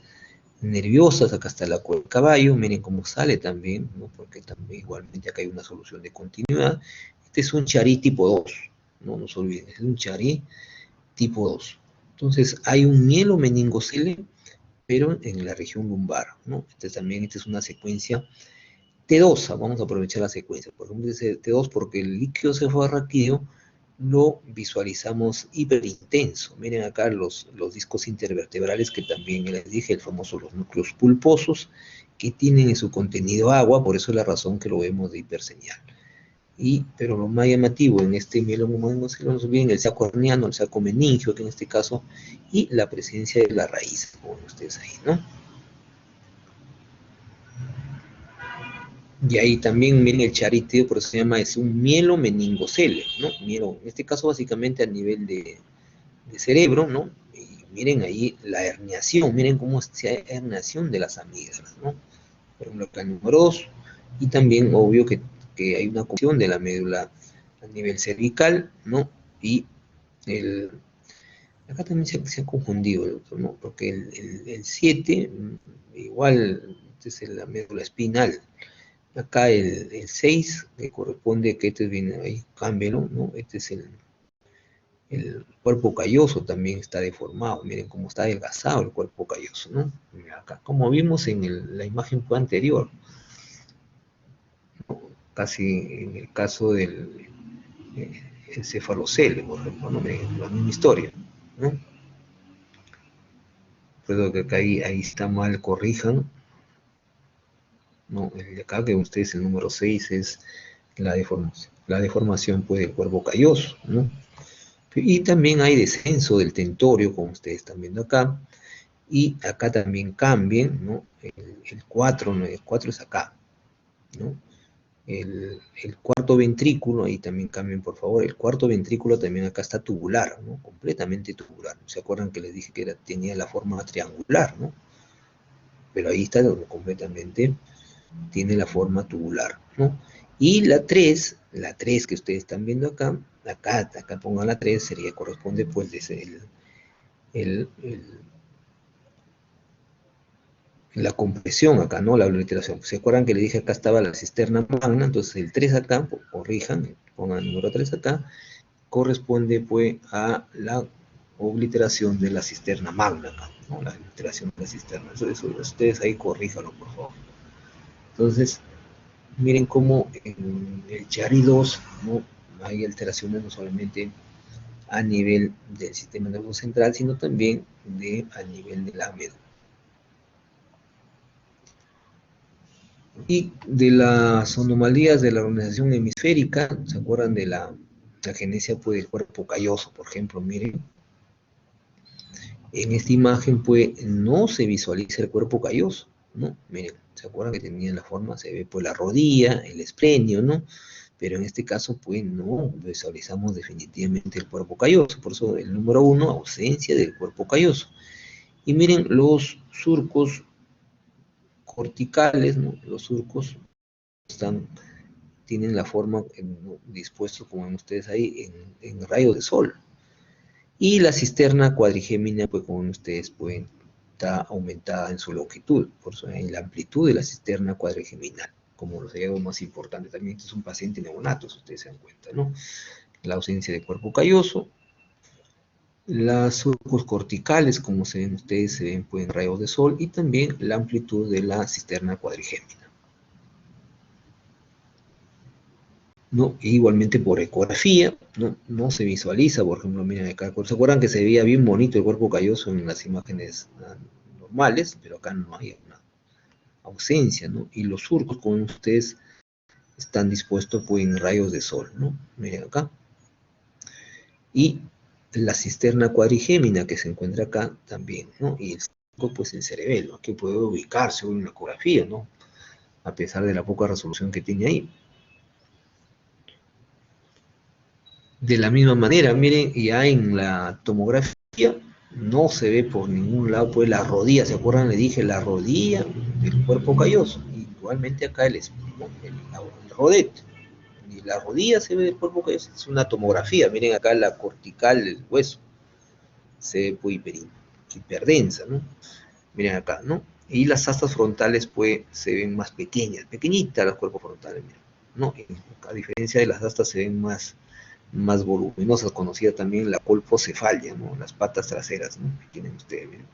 nerviosas, acá está la cueva del caballo, miren cómo sale también, ¿no? Porque también igualmente acá hay una solución de continuidad. Este es un charí tipo 2, no nos olviden, es un charí tipo 2. Entonces hay un mielomeningocele, pero en la región lumbar, ¿no? Esta es una secuencia T2, vamos a aprovechar la secuencia. Por ejemplo, dice T2 porque el líquido cefalorraquídeo lo visualizamos hiperintenso. Miren acá los discos intervertebrales que también les dije, el famoso los núcleos pulposos, que tienen en su contenido agua, por eso es la razón que lo vemos de hiperseñal. Pero lo más llamativo en este mieloma no se nos olviden el saco herniano, el saco meningio, que en este caso, y la presencia de la raíz, como ustedes ahí, ¿no? Y ahí también, miren, el chariteo, por eso se llama, es un mielomeningocele, ¿no? Mielo, en este caso básicamente a nivel de cerebro, ¿no? Y miren ahí la herniación, miren cómo se herniación de las amígdalas, ¿no? Por ejemplo, acá el número 2, y también obvio que hay una confusión de la médula a nivel cervical, ¿no? Y el, acá también se ha confundido el otro, ¿no? Porque el 7, igual, este es la médula espinal. Acá el 6, que corresponde, que este viene ahí, cámbialo, ¿no? Este es el cuerpo calloso, también está deformado. Miren cómo está adelgazado el cuerpo calloso, ¿no? Acá, como vimos en la imagen anterior, ¿no? Casi en el caso del encefalocele, por ejemplo, ¿no? La misma historia, ¿no? Puedo que acá ahí está mal, corrijan, ¿no? El de acá que ustedes el número 6 es la deformación pues, del cuerpo calloso, ¿no? Y también hay descenso del tentorio, como ustedes están viendo acá, y acá también cambien, ¿no? El 4, ¿no? El 4 es acá, ¿no? El cuarto ventrículo, ahí también cambien por favor, el cuarto ventrículo también acá está tubular, ¿no? Completamente tubular. ¿Se acuerdan que les dije que tenía la forma triangular, ¿no? Pero ahí está completamente, tiene la forma tubular, ¿no? Y la 3 que ustedes están viendo acá pongan la 3, sería, corresponde pues desde el, la compresión acá, ¿no? La obliteración. ¿Se acuerdan que le dije acá estaba la cisterna magna? Entonces el 3 acá, corrijan, pongan el número 3 acá, corresponde pues a la obliteración de la cisterna magna acá, ¿no? La obliteración de la cisterna. Eso ustedes ahí corríjanlo, por favor. Entonces, miren cómo en el Chiari 2, ¿no? Hay alteraciones no solamente a nivel del sistema nervioso central, sino también a nivel de la médula. Y de las anomalías de la organización hemisférica, ¿se acuerdan de la genesia pues, del cuerpo calloso, por ejemplo? Miren, en esta imagen pues no se visualiza el cuerpo calloso, ¿no? Miren, ¿se acuerdan que tenía la forma? Se ve pues la rodilla, el esplenio, ¿no? Pero en este caso pues no visualizamos definitivamente el cuerpo calloso, por eso el número 1, ausencia del cuerpo calloso. Y miren los surcos corticales, ¿no? Los surcos tienen la forma dispuesto, como ven ustedes ahí, en rayos de sol. Y la cisterna cuadrigémina, pues como ustedes pueden, está aumentada en su longitud, por eso en la amplitud de la cisterna cuadrigeminal, como los hallazgos más importantes. También este es un paciente neonato, si ustedes se dan cuenta, ¿no? La ausencia de cuerpo calloso, las surcos corticales, como se ven ustedes, se ven pues, en rayos de sol, y también la amplitud de la cisterna cuadrigémina. ¿No? E igualmente por ecografía, no se visualiza, por ejemplo, miren acá, ¿se acuerdan que se veía bien bonito el cuerpo calloso en las imágenes normales? Pero acá no hay una ausencia, ¿no? Y los surcos, como ustedes, están dispuestos pues, en rayos de sol, ¿no? Miren acá. Y la cisterna cuadrigémina que se encuentra acá también, ¿no? Y el surco, pues el cerebelo, aquí puede ubicarse en una ecografía, ¿no? A pesar de la poca resolución que tiene ahí. De la misma manera, miren, ya en la tomografía no se ve por ningún lado pues la rodilla, ¿se acuerdan? Le dije la rodilla del cuerpo calloso. Igualmente acá el rodete. Ni la rodilla se ve del cuerpo calloso, es una tomografía. Miren acá la cortical del hueso. Se ve pues hiperdensa, ¿no? Miren acá, ¿no? Y las astas frontales pues se ven más pequeñas, pequeñitas los cuerpos frontales, miren, ¿no? A diferencia de las astas se ven más voluminosas, conocida también la colpocefalia, ¿no? Las patas traseras, ¿no? Que tienen ustedes, miren.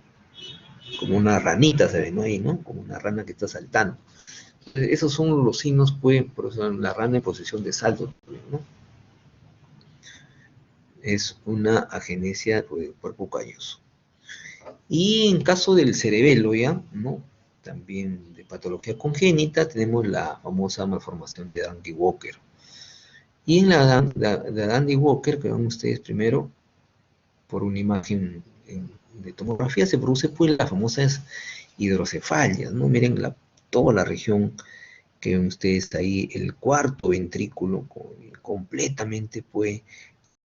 Como una ranita se ve, ¿no? Ahí, ¿no? Como una rana que está saltando. Entonces, esos son los signos, pues, por eso la rana en posición de salto, ¿no? Es una agenesia pues, del cuerpo calloso. Y en caso del cerebelo, ¿ya? ¿No? También de patología congénita, tenemos la famosa malformación de Dandy-Walker. Y en la Dandy-Walker, que ven ustedes primero, por una imagen de tomografía, se produce pues las famosas hidrocefalias, ¿no? Miren toda la región que ven ustedes ahí, el cuarto ventrículo completamente pues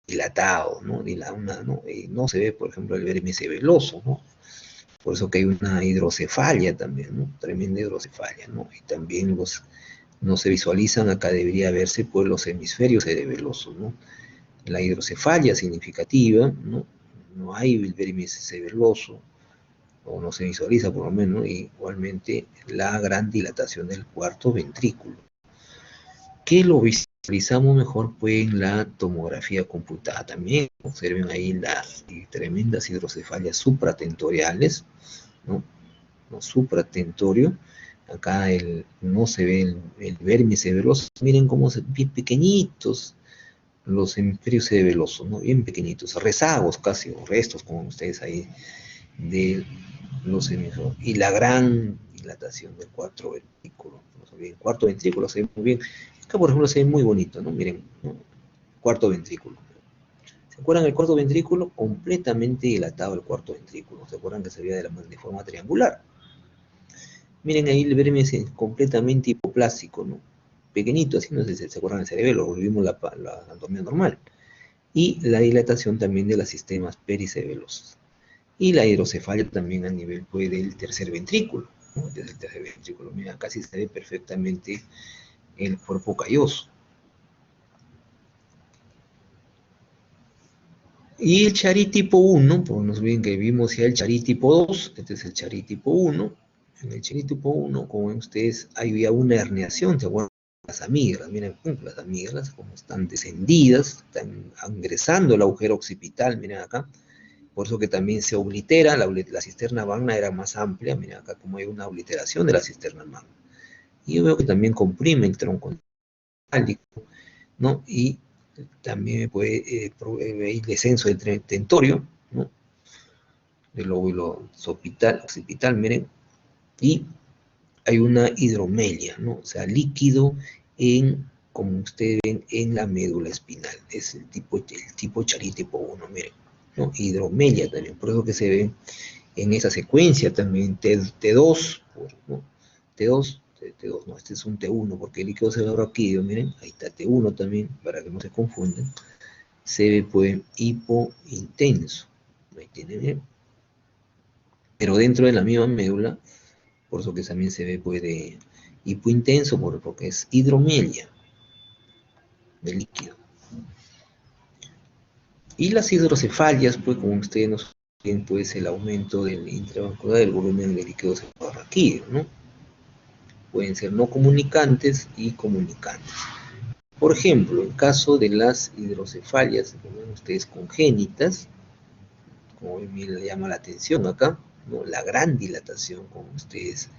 dilatado, ¿no? No se ve, por ejemplo, el vértice veloso, ¿no? Por eso que hay una hidrocefalia también, ¿no? Tremenda hidrocefalia, ¿no? Y también no se visualizan, acá debería verse pues los hemisferios cerebelosos, ¿no? La hidrocefalia significativa, ¿no? No hay el vértice cerebeloso, o no se visualiza por lo menos, y igualmente la gran dilatación del cuarto ventrículo, que lo visualizamos mejor pues en la tomografía computada también. Observen ahí las tremendas hidrocefalias supratentoriales, ¿no? No, supratentorio. Acá no se ve el vértice veloso. Miren cómo se ven pequeñitos los hemisferios cerebelosos, ¿no? Bien pequeñitos, rezagos casi, o restos, como ustedes ahí, de los hemisferios. Y la gran dilatación del cuarto ventrículo. El cuarto ventrículo se ve muy bien. Acá, por ejemplo, se ve muy bonito, ¿no? Miren, ¿no? Cuarto ventrículo. ¿Se acuerdan del cuarto ventrículo? Completamente dilatado el cuarto ventrículo. ¿Se acuerdan que se veía de forma triangular? Miren ahí el vértice completamente hipoplástico, ¿no? Pequeñito, así no sé si se acuerdan del cerebelo, volvimos la anatomía normal. Y la dilatación también de los sistemas pericebelosos. Y la hidrocefalia también a nivel pues, del tercer ventrículo, ¿no? Desde el tercer ventrículo, mira, casi se ve perfectamente el cuerpo calloso. Y el Charry tipo 1, pues nos ven que vimos ya el Charry tipo 2, este es el Charry tipo 1. En el Charry tipo 1, como ven ustedes, había una herniación, ¿se acuerdan? Las amígdalas, miren las amígdalas como están descendidas, están ingresando el agujero occipital, miren acá. Por eso que también se oblitera, la cisterna magna era más amplia, miren acá como hay una obliteración de la cisterna magna. Y yo veo que también comprime el tronco encefálico, ¿no? Y también puede hay descenso del tentorio, ¿no? Del lóbulo occipital, miren, y hay una hidromelia, ¿no? O sea, líquido como ustedes ven, en la médula espinal. Es el tipo Charry tipo 1, miren, ¿no? Hidromelia también, por eso que se ve en esa secuencia también T2, ¿no? T2, T2, no, este es un T1, porque el líquido cerebroraquídeo, miren, ahí está T1 también, para que no se confunden, se ve pues hipointenso, ahí tiene, miren, pero dentro de la misma médula, por eso que también se ve pues Hipointenso porque es hidromiel de líquido. Y las hidrocefalias, pues como ustedes nos ven, pues el aumento del intravascular del volumen de líquido cefalorraquídeo, ¿no? Pueden ser no comunicantes y comunicantes. Por ejemplo, en caso de las hidrocefalias, como ven ustedes, congénitas, como me llama la atención acá, ¿no? La gran dilatación, como ustedes,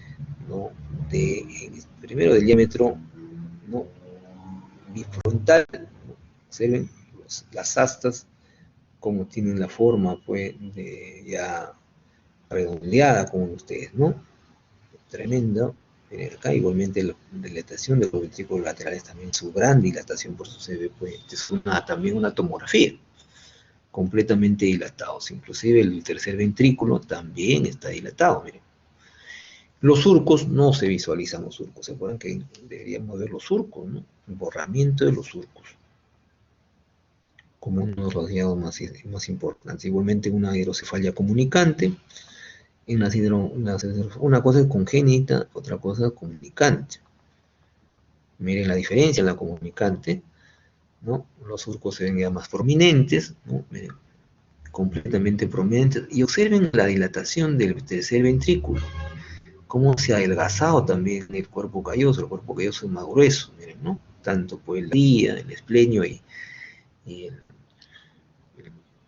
¿no? Primero del diámetro, ¿no? Bifrontal, ¿no? Observen las astas, como tienen la forma, pues, ya redondeada, como ustedes, ¿no? Tremenda. Miren acá, igualmente la dilatación de los ventrículos laterales también, su gran dilatación, por eso se ve, pues, es también una tomografía, completamente dilatados. Inclusive el tercer ventrículo también está dilatado, miren. Los surcos, no se visualizan los surcos, ¿se acuerdan que deberíamos ver los surcos, ¿no? El borramiento de los surcos, como uno de los rasgados más importantes. Igualmente una hidrocefalia comunicante, una cosa es congénita, otra cosa es comunicante. Miren la diferencia en la comunicante, ¿no? Los surcos se ven ya más prominentes, ¿no? Miren, completamente prominentes. Y observen la dilatación del tercer ventrículo, cómo se ha adelgazado también el cuerpo calloso. El cuerpo calloso es más grueso, miren, ¿no? Tanto por el día, el esplenio y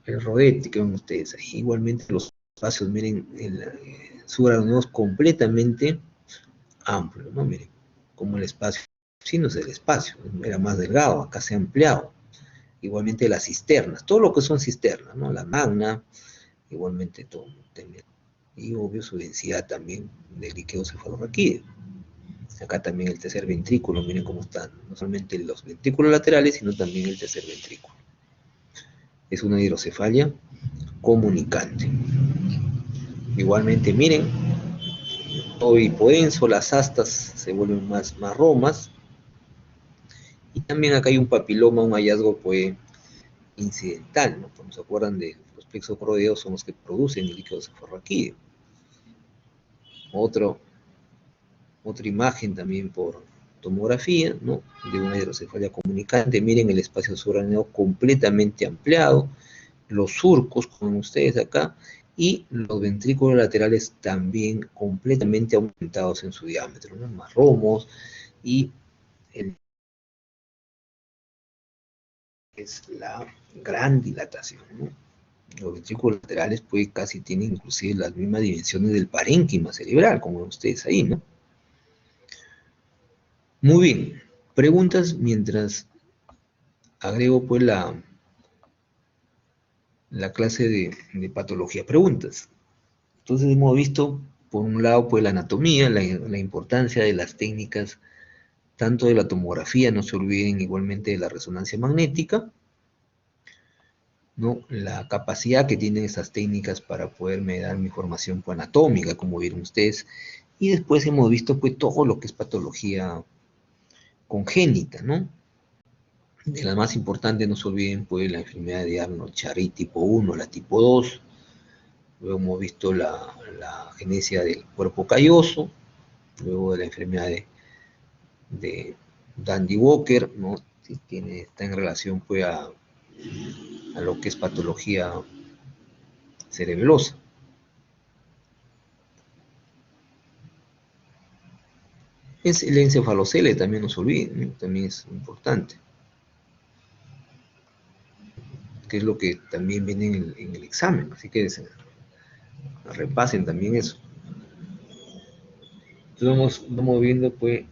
el rodete que ven ustedes ahí. Igualmente los espacios, miren, el subaracnoides completamente amplio, ¿no? Miren, como el espacio, sí, no es el espacio, era más delgado, acá se ha ampliado. Igualmente las cisternas, todo lo que son cisternas, ¿no? La magna, igualmente todo. Y obvio su densidad también de líquido cefalorraquídeo. Acá también el tercer ventrículo, miren cómo están, no solamente los ventrículos laterales, sino también el tercer ventrículo. Es una hidrocefalia comunicante. Igualmente, miren, todo hipodenso, las astas se vuelven más romas. Y también acá hay un papiloma, un hallazgo pues incidental, ¿no? Como se acuerdan de los plexos choroideos, son los que producen el líquido cefalorraquídeo. Otra imagen también por tomografía, ¿no? De una hidrocefalia comunicante. Miren el espacio subaracnoideo completamente ampliado, los surcos, como ustedes acá, y los ventrículos laterales también completamente aumentados en su diámetro, ¿no? Más romos, y es la gran dilatación, ¿no? Los ventrículos laterales pues casi tienen inclusive las mismas dimensiones del parénquima cerebral, como ven ustedes ahí, ¿no? Muy bien, preguntas mientras agrego pues la clase de patología. Preguntas. Entonces hemos visto, por un lado, pues la anatomía, la importancia de las técnicas, tanto de la tomografía, no se olviden igualmente de la resonancia magnética, ¿no? La capacidad que tienen esas técnicas para poderme dar mi información pues, anatómica, como vieron ustedes, y después hemos visto pues todo lo que es patología congénita, ¿no? De las más importantes, no se olviden, pues, la enfermedad de Arnold-Chiari tipo 1, la tipo 2. Luego hemos visto la genesia del cuerpo calloso. Luego de la enfermedad de Dandy Walker, ¿no? Está en relación, pues, a lo que es patología cerebelosa. Es el encefalocele, también no se olviden, ¿no? También es importante. Que es lo que también viene en el examen. Así que repasen también eso. Entonces vamos viendo pues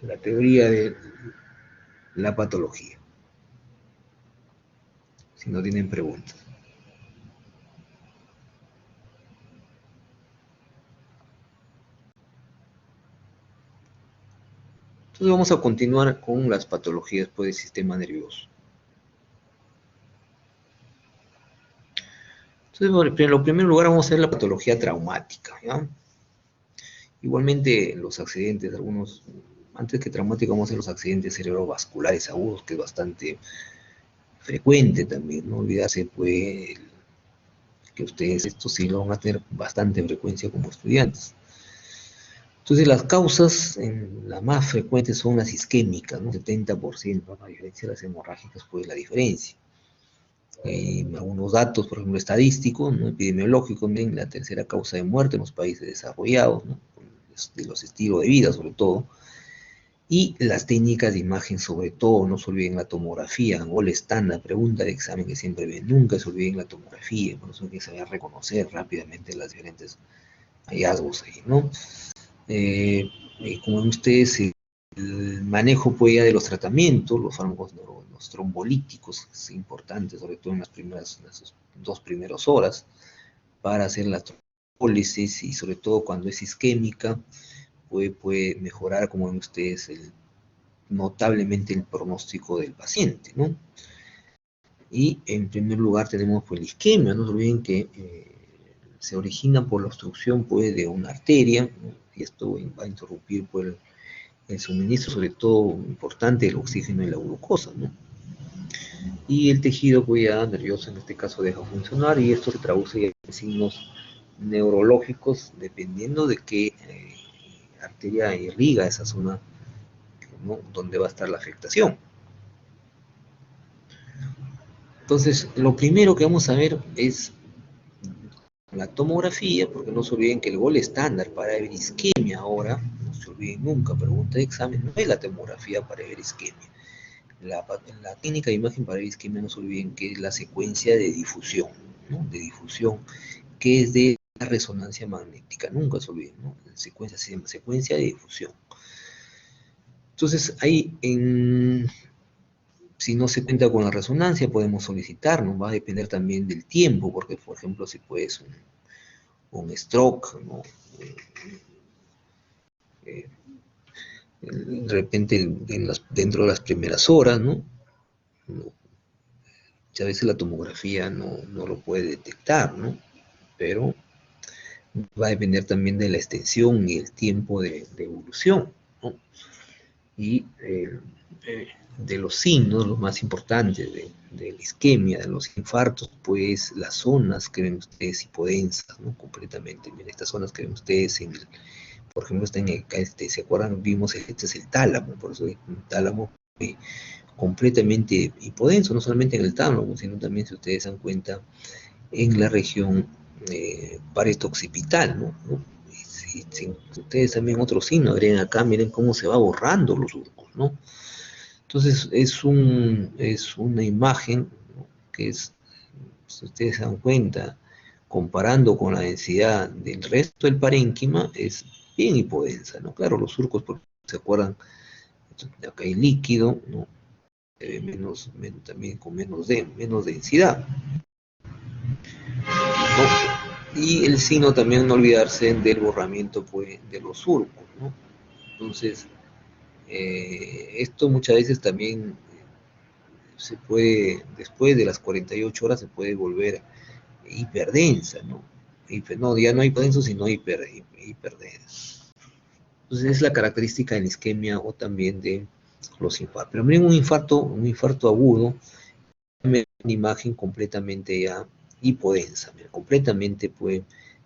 la teoría de la patología. Si no tienen preguntas. Entonces vamos a continuar con las patologías pues, del sistema nervioso. Entonces, en primer lugar vamos a ver la patología traumática, ¿ya? Igualmente los accidentes, algunos, antes que traumáticos vamos a ver los accidentes cerebrovasculares agudos, que es bastante frecuente también, no olvidarse pues que ustedes esto sí lo van a tener bastante frecuencia como estudiantes. Entonces las causas, las más frecuentes son las isquémicas, ¿no? 70%, a diferencia de las hemorrágicas, pues la diferencia. Algunos datos, por ejemplo, estadísticos, ¿no? Epidemiológicos, miren, la tercera causa de muerte en los países desarrollados, ¿no? De los estilos de vida, sobre todo, y las técnicas de imagen, sobre todo, no se olviden la tomografía, o el estándar, pregunta de examen que siempre ven, nunca se olviden la tomografía, por eso hay que saber reconocer rápidamente los diferentes hallazgos ahí, ¿no? Como ven ustedes, el manejo pues, ya de los tratamientos, los fármacos, los trombolíticos, es importante, sobre todo en las 2 primeras horas, para hacer la trombólisis y sobre todo cuando es isquémica, puede mejorar, como ven ustedes, notablemente el pronóstico del paciente, ¿no? Y en primer lugar tenemos pues la isquemia, no se olviden que se origina por la obstrucción pues, de una arteria, ¿no? Y esto va a interrumpir pues, el suministro, sobre todo importante, del oxígeno y la glucosa, ¿no? Y el tejido pues, ya nervioso en este caso deja funcionar y esto se traduce en signos neurológicos dependiendo de qué arteria irriga esa zona, ¿no? Donde va a estar la afectación. Entonces, lo primero que vamos a ver es la tomografía, porque no se olviden que el gol estándar para ver isquemia ahora, no se olviden nunca, pregunta de examen, no es la tomografía para ver isquemia. La técnica de imagen para ver isquemia, no se olviden que es la secuencia de difusión, ¿no? De difusión, que es de la resonancia magnética, nunca se olviden, ¿no? La secuencia se llama secuencia de difusión. Entonces, ahí si no se cuenta con la resonancia, podemos solicitar, ¿no? Va a depender también del tiempo, porque, por ejemplo, si puedes un stroke, ¿no? De repente dentro de las primeras horas, ¿no? A veces la tomografía no lo puede detectar, ¿no? Pero va a depender también de la extensión y el tiempo de evolución, ¿no? Y de los signos, los más importantes de la isquemia, de los infartos, pues las zonas que ven ustedes hipodensas, ¿no? Completamente. Miren, estas zonas que ven ustedes por ejemplo, ¿se acuerdan? Vimos, este es el tálamo, por eso el tálamo completamente hipodenso, no solamente en el tálamo, sino también, si ustedes se dan cuenta, en la región parestoccipital, ¿no? Si ustedes también otro signo, agreguen acá, miren cómo se va borrando los surcos, ¿no? Entonces es una imagen, ¿no? Que es, si ustedes se dan cuenta, comparando con la densidad del resto del parénquima, es bien hipodensa, ¿no? Claro, los surcos, porque se acuerdan, acá hay líquido, ¿no? También con menos densidad, ¿no? Y el signo también no olvidarse del borramiento pues, de los surcos, ¿no? Entonces, esto muchas veces también se puede, después de las 48 horas se puede volver hiperdensa, ¿no? No, ya no hiperdenso, sino hiperdensa. Entonces es la característica de la isquemia o también de los infartos. Pero miren un infarto agudo, una imagen completamente ya hipodensa, completamente pues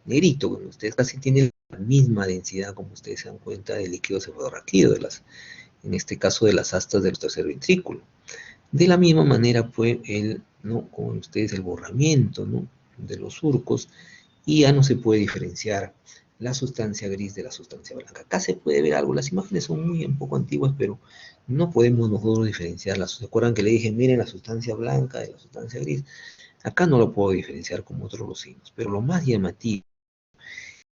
negrito, como ustedes casi tienen la misma densidad, como ustedes se dan cuenta, del líquido cefalorraquídeo, en este caso de las astas del tercer ventrículo. De la misma manera, pues, ¿no? Como ustedes, el borramiento, ¿no? De los surcos, y ya no se puede diferenciar la sustancia gris de la sustancia blanca. Acá se puede ver algo, las imágenes son muy un poco antiguas, pero no podemos nosotros diferenciarlas. ¿Se acuerdan que le dije, miren la sustancia blanca de la sustancia gris? Acá no lo puedo diferenciar como otros los signos, pero lo más llamativo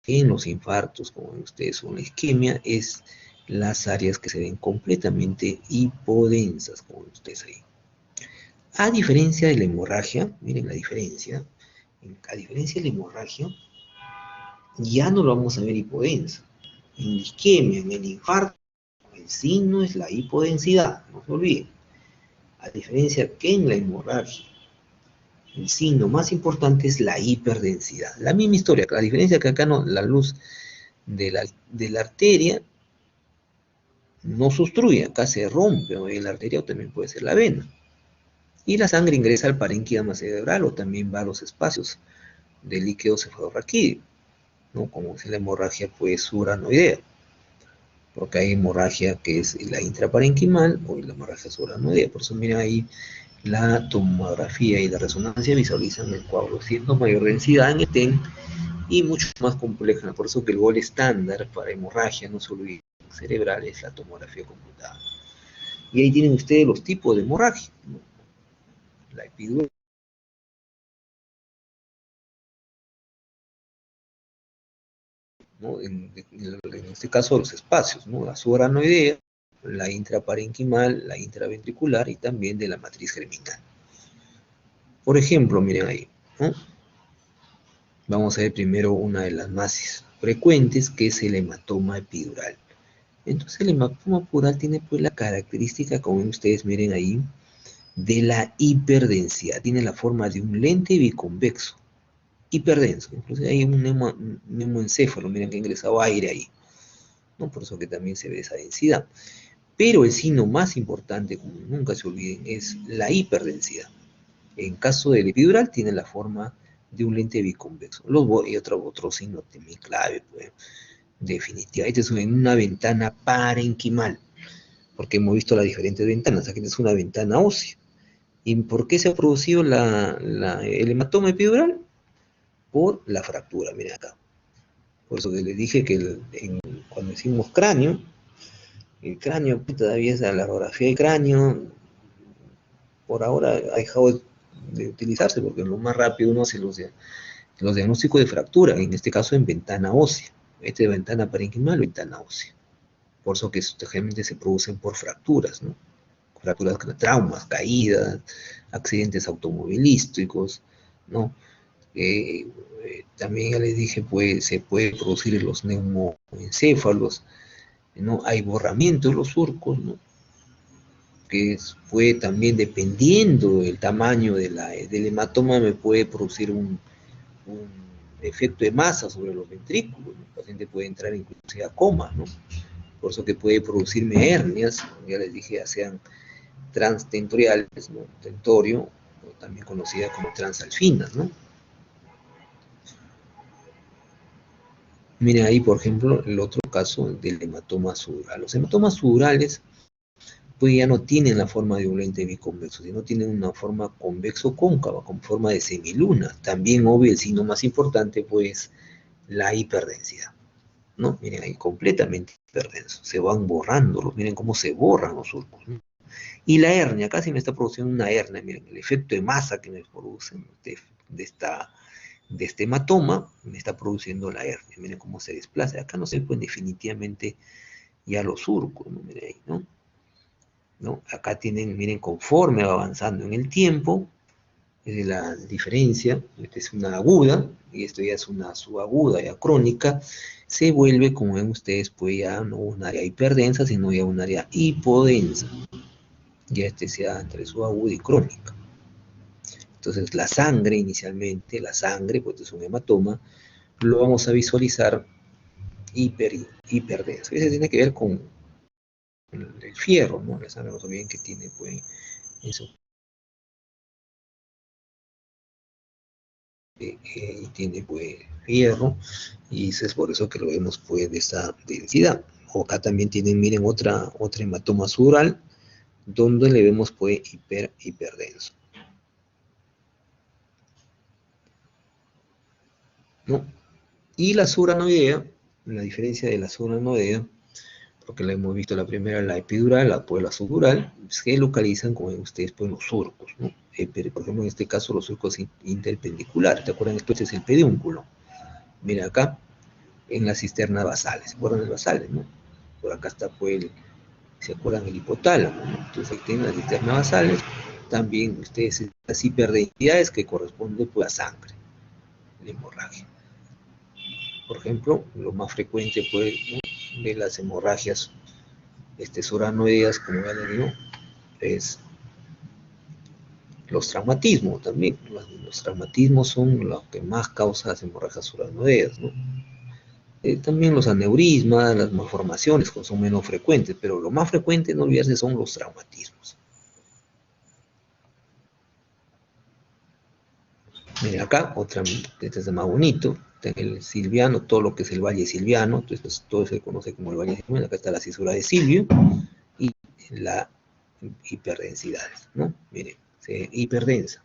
en los infartos, como ven ustedes, o en la isquemia, es las áreas que se ven completamente hipodensas, como ven ustedes ahí. A diferencia de la hemorragia, miren la diferencia, a diferencia de la hemorragia, ya no lo vamos a ver hipodensa. En la isquemia, en el infarto, el signo es la hipodensidad, no se olviden. A diferencia que en la hemorragia, el signo más importante es la hiperdensidad. La misma historia, la diferencia que acá no, la luz de la arteria no se obstruye, acá se rompe, o en la arteria o también puede ser la vena. Y la sangre ingresa al parénquima cerebral o también va a los espacios del líquido cefalorraquídeo, ¿no? Como es la hemorragia pues suranoidea, porque hay hemorragia que es la intraparenquimal o la hemorragia suranoidea. Por eso miren ahí la tomografía y la resonancia visualizan el coágulo siendo mayor densidad en el TEN y mucho más compleja. Por eso que el gol estándar para hemorragia no solo cerebral es la tomografía computada. Y ahí tienen ustedes los tipos de hemorragia, ¿no? La epidural, ¿no? En este caso los espacios, ¿no? La subaranoidea, la intraparenquimal, la intraventricular y también de la matriz germinal. Por ejemplo, miren ahí, ¿no? Vamos a ver primero una de las más frecuentes, que es el hematoma epidural. Entonces el hematoma epidural tiene pues la característica, como ustedes miren ahí, de la hiperdensidad. Tiene la forma de un lente biconvexo, hiperdenso. Incluso hay un neumoencéfalo, miren que ha ingresado aire ahí, ¿no? Por eso que también se ve esa densidad. Pero el signo más importante, como nunca se olviden, es la hiperdensidad. En caso del epidural tiene la forma de un lente biconvexo. Y otro signo también clave, pues, definitivamente es una ventana parenquimal, porque hemos visto las diferentes ventanas. Aquí es una ventana ósea. ¿Y por qué se ha producido el hematoma epidural? Por la fractura, miren acá. Por eso que les dije que cuando decimos cráneo, el cráneo todavía es la radiografía del cráneo, por ahora ha dejado de utilizarse porque lo más rápido uno hace los diagnósticos de fractura, en este caso en ventana ósea. Este de ventana parenquimal o ventana ósea. Por eso que generalmente se producen por fracturas, ¿no? Fracturas, traumas, caídas, accidentes automovilísticos, ¿no? También ya les dije, pues, se puede producir los neumoencéfalos, ¿no? Hay borramiento de los surcos, ¿no? Que puede también, dependiendo del tamaño del hematoma, me puede producir un efecto de masa sobre los ventrículos. El paciente puede entrar inclusive a coma, ¿no? Por eso que puede producirme hernias, ya les dije, ya sean transtentoriales, ¿no? Tentorio, o también conocida como transalfinas, ¿no? Miren ahí, por ejemplo, el otro caso del hematoma sudural. Los hematomas sudurales pues ya no tienen la forma de un lente biconvexo, sino tienen una forma convexo-cóncava, con forma de semiluna. También, obvio, el signo más importante, pues, la hiperdensidad, ¿no? Miren ahí, completamente hiperdenso. Se van borrando, miren cómo se borran los surcos, ¿no? Y la hernia, casi me está produciendo una hernia, miren, el efecto de masa que me produce de este hematoma, me está produciendo la hernia, miren cómo se desplaza. Acá no se ven definitivamente ya los surcos, ¿no? Miren ahí, ¿no? ¿No? Acá tienen, miren, conforme va avanzando en el tiempo, es la diferencia, esta es una aguda, y esto ya es una subaguda, ya crónica, se vuelve, como ven ustedes, pues ya no un área hiperdensa, sino ya un área hipodensa, ya este sea entre subaguda y crónica. Entonces la sangre inicialmente, la sangre, pues es un hematoma, lo vamos a visualizar hiperdenso. Eso tiene que ver con el fierro, ¿no? La sangre, no se olviden que tiene, pues, eso. Y tiene, pues, fierro, y es por eso que lo vemos, pues, de esta densidad. O acá también tienen, miren, otra hematoma sudural, donde le vemos, pues, hiperdenso, ¿no? Y la suranoidea, la diferencia de la suranoidea, porque la hemos visto la primera, la epidural, después la subdural, se localizan, como ven ustedes, pues, los surcos, ¿no? Por ejemplo, en este caso, los surcos interpendiculares. ¿Te acuerdan? Esto es el pedúnculo. Mira acá, en las cisternas basales. ¿Se acuerdan de las basales, no? Por acá está, pues, ¿se acuerdan? El hipotálamo, ¿no? Entonces, aquí tienen las cisternas basales. También ustedes, las hiperdensidades que corresponden, pues, a sangre, la hemorragia. Por ejemplo, lo más frecuente, pues, ¿no?, de las hemorragias suranoideas, como ya les digo, es los traumatismos también. Los traumatismos son los que más causan las hemorragias suranoideas, ¿no? También los aneurismas, las malformaciones son menos frecuentes, pero lo más frecuente, no olvidarse, son los traumatismos. Miren acá, este es más bonito, está el Silviano, todo lo que es el Valle Silviano, entonces todo se conoce como el Valle Silviano, acá está la cisura de Silvio, y la hiperdensidad, ¿no? Miren, hiperdensa,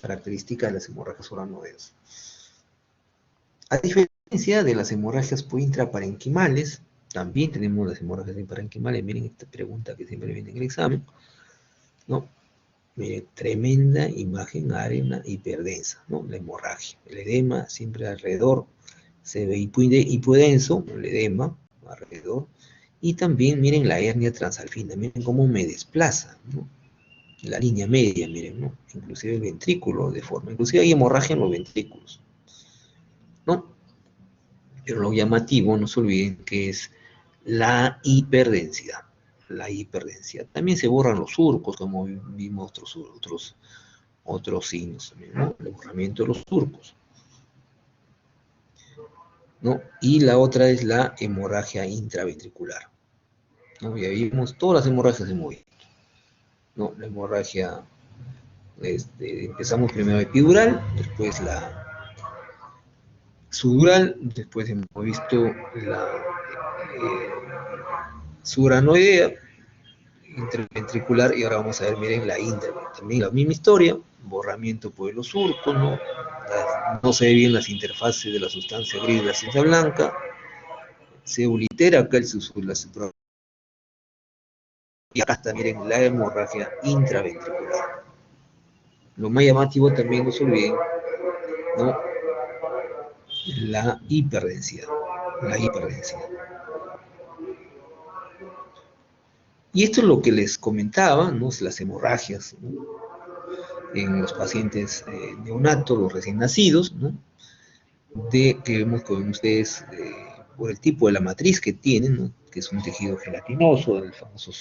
característica de las hemorragias oranoidales. A diferencia de las hemorragias intraparenquimales, también tenemos las hemorragias intraparenquimales, miren esta pregunta que siempre viene en el examen, ¿no? Miren, tremenda imagen, arena hiperdensa, ¿no? La hemorragia, el edema siempre alrededor, se ve hipodenso, el edema alrededor, y también miren la hernia transalpina, miren cómo me desplaza, ¿no? La línea media, miren, ¿no? Inclusive el ventrículo de forma, inclusive hay hemorragia en los ventrículos, ¿no? Pero lo llamativo, no se olviden, que es la hiperdensidad. La hiperdensidad. También se borran los surcos, como vimos otros signos también, ¿no? El borramiento de los surcos, ¿no? Y la otra es la hemorragia intraventricular, ¿no? Ya vimos todas las hemorragias de movimiento, ¿no? La hemorragia, empezamos primero epidural, después la sudural, después hemos visto la suranoidea, interventricular, y ahora vamos a ver, miren, la intra, también la misma historia, borramiento por los surcos, ¿no? No se ve bien las interfaces de la sustancia gris y la cinta blanca, se oblitera acá el susurro, y acá está, miren, la hemorragia intraventricular. Lo más llamativo también, no se olviden, ¿no? La hiperdensidad, la hiperdensidad. Y esto es lo que les comentaba, ¿no? Las hemorragias, ¿no? En los pacientes neonatos, los recién nacidos, ¿no? Que vemos con ustedes por el tipo de la matriz que tienen, ¿no? Que es un tejido gelatinoso, el famoso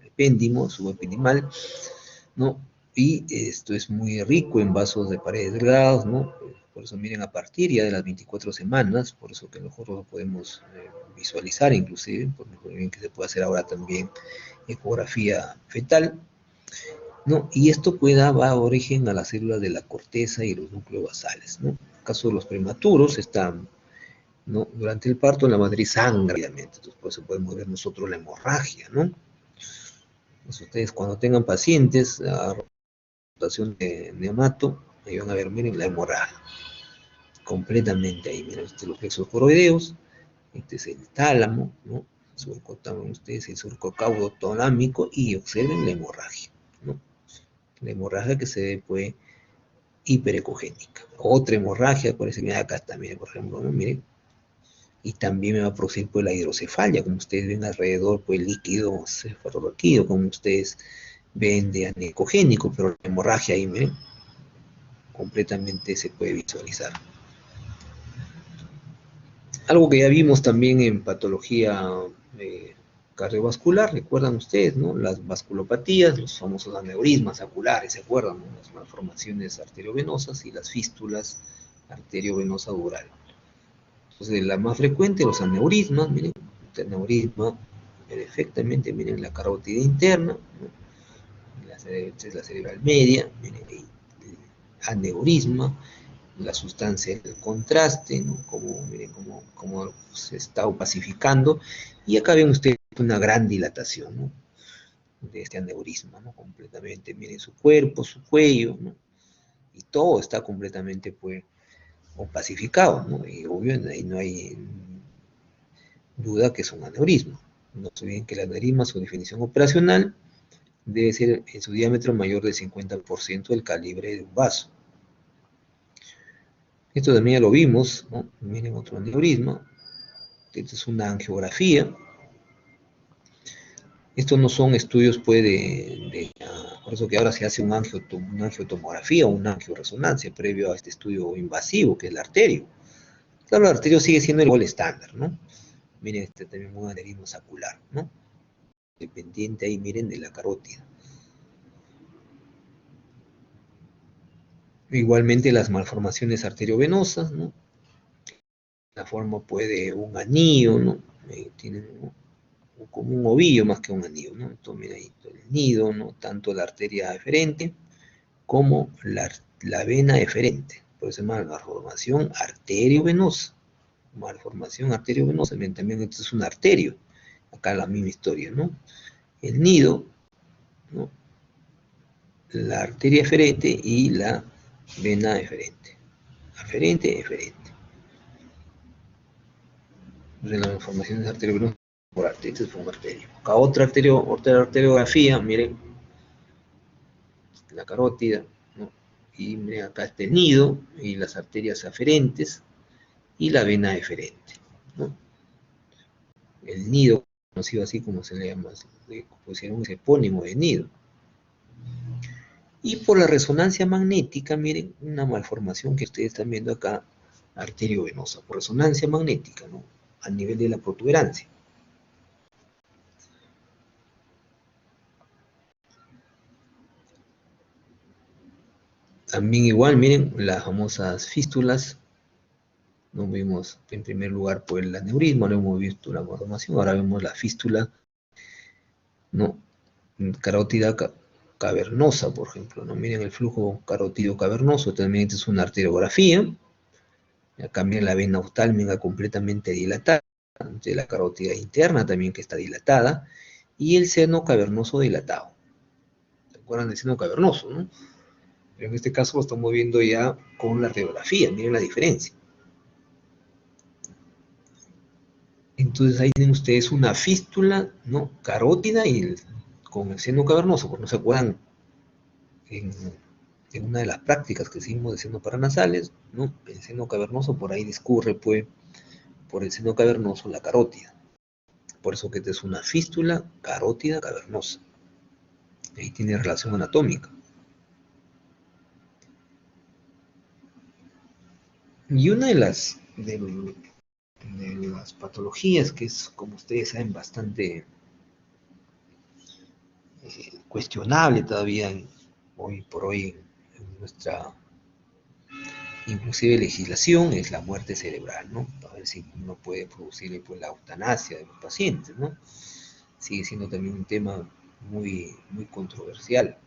epéndimo, subependimal, ¿no? Y esto es muy rico en vasos de paredes delgados, ¿no? Por eso miren, a partir ya de las 24 semanas, por eso que nosotros lo podemos visualizar inclusive, por bien que se puede hacer ahora también ecografía fetal, ¿no? Y esto puede dar origen a las células de la corteza y los núcleos basales, ¿no? En el caso de los prematuros, están, ¿no? Durante el parto la matriz sangra rápidamente, entonces por eso podemos ver nosotros la hemorragia, ¿no? Entonces ustedes cuando tengan pacientes a rotación de neonato, ahí van a ver, miren, la hemorragia, completamente ahí, miren, los plexos coroideos, este es el tálamo, ¿no? Surco, ustedes el surco caudotalámico, y observen la hemorragia, ¿no? La hemorragia que se ve, pues, hiperecogénica. Otra hemorragia, por ejemplo, acá está, miren, por ejemplo, ¿no? Miren, y también me va a producir, pues, la hidrocefalia, como ustedes ven alrededor, pues, líquido cefalorraquídeo, como ustedes ven de anecogénico, pero la hemorragia ahí, miren, completamente se puede visualizar. Algo que ya vimos también en patología cardiovascular, recuerdan ustedes, ¿no? Las vasculopatías, los famosos aneurismas oculares, ¿se acuerdan? ¿No? Las malformaciones arteriovenosas y las fístulas arteriovenosa dural. Entonces, la más frecuente, los aneurismas, miren, este aneurisma, perfectamente, miren la carótida interna, ¿no? La cerebral media, miren el aneurisma, la sustancia del contraste, ¿no? Como, miren cómo se está opacificando, y acá ven ustedes una gran dilatación, ¿no? De este aneurisma, ¿no? Completamente, miren su cuerpo, su cuello, ¿no? Y todo está completamente, pues, opacificado, ¿no? Y obvio, ahí no hay duda que es un aneurisma. No se olviden que el aneurisma, su definición operacional, debe ser en su diámetro mayor del 50% del calibre de un vaso. Esto también ya lo vimos, ¿no? Miren otro aneurisma. Esto es una angiografía. Estos no son estudios, pues, por eso que ahora se hace una angiotomografía o una angioresonancia previo a este estudio invasivo, que es la arterio. Claro, la arterio sigue siendo el gol estándar, ¿no? Miren, este también es un aneurisma sacular, ¿no? Dependiente ahí, miren, de la carótida. Igualmente las malformaciones arteriovenosas, ¿no? La forma, puede un anillo, ¿no? Tienen, ¿no? Como un ovillo más que un anillo, ¿no? Entonces, mira ahí el nido, ¿no? Tanto la arteria eferente como la vena eferente. Por eso se llama malformación arteriovenosa. Malformación arteriovenosa, también esto es un arterio. Acá la misma historia, ¿no? El nido, ¿no? La arteria eferente y la vena eferente. Aferente, eferente. Entonces, la malformación de arteriovenosa por arteria, este es un arterio. Acá otra arteriografía, miren, la carótida, ¿no? Y miren, acá está el nido y las arterias aferentes y la vena eferente, ¿no? El nido, conocido así como se le llama, le pusieron un epónimo de nido. Y por la resonancia magnética, miren, una malformación que ustedes están viendo acá, arteriovenosa, por resonancia magnética, ¿no? A nivel de la protuberancia. También igual, miren, las famosas fístulas. No vimos en primer lugar por el aneurisma, no hemos visto la malformación, ahora vemos la fístula, ¿no? Carótida cavernosa, por ejemplo, ¿no? Miren el flujo carótido cavernoso, también es una arteriografía. Acá miren la vena oftálmica completamente dilatada, de la carótida interna también que está dilatada, y el seno cavernoso dilatado. ¿Se acuerdan del seno cavernoso, no? Pero en este caso lo estamos viendo ya con la radiografía, miren la diferencia. Entonces ahí tienen ustedes una fístula, ¿no? Carótida y con el seno cavernoso, porque no se acuerdan en una de las prácticas que hicimos de seno paranasales, ¿no? El seno cavernoso por ahí discurre, pues, por el seno cavernoso la carótida. Por eso que esta es una fístula carótida cavernosa. Ahí tiene relación anatómica. Y una de las patologías que es, como ustedes saben, bastante cuestionable todavía hoy por hoy en nuestra inclusive legislación es la muerte cerebral, ¿no? A ver si uno puede producirle pues, la eutanasia de los pacientes, ¿no? Sigue siendo también un tema muy, muy controversial,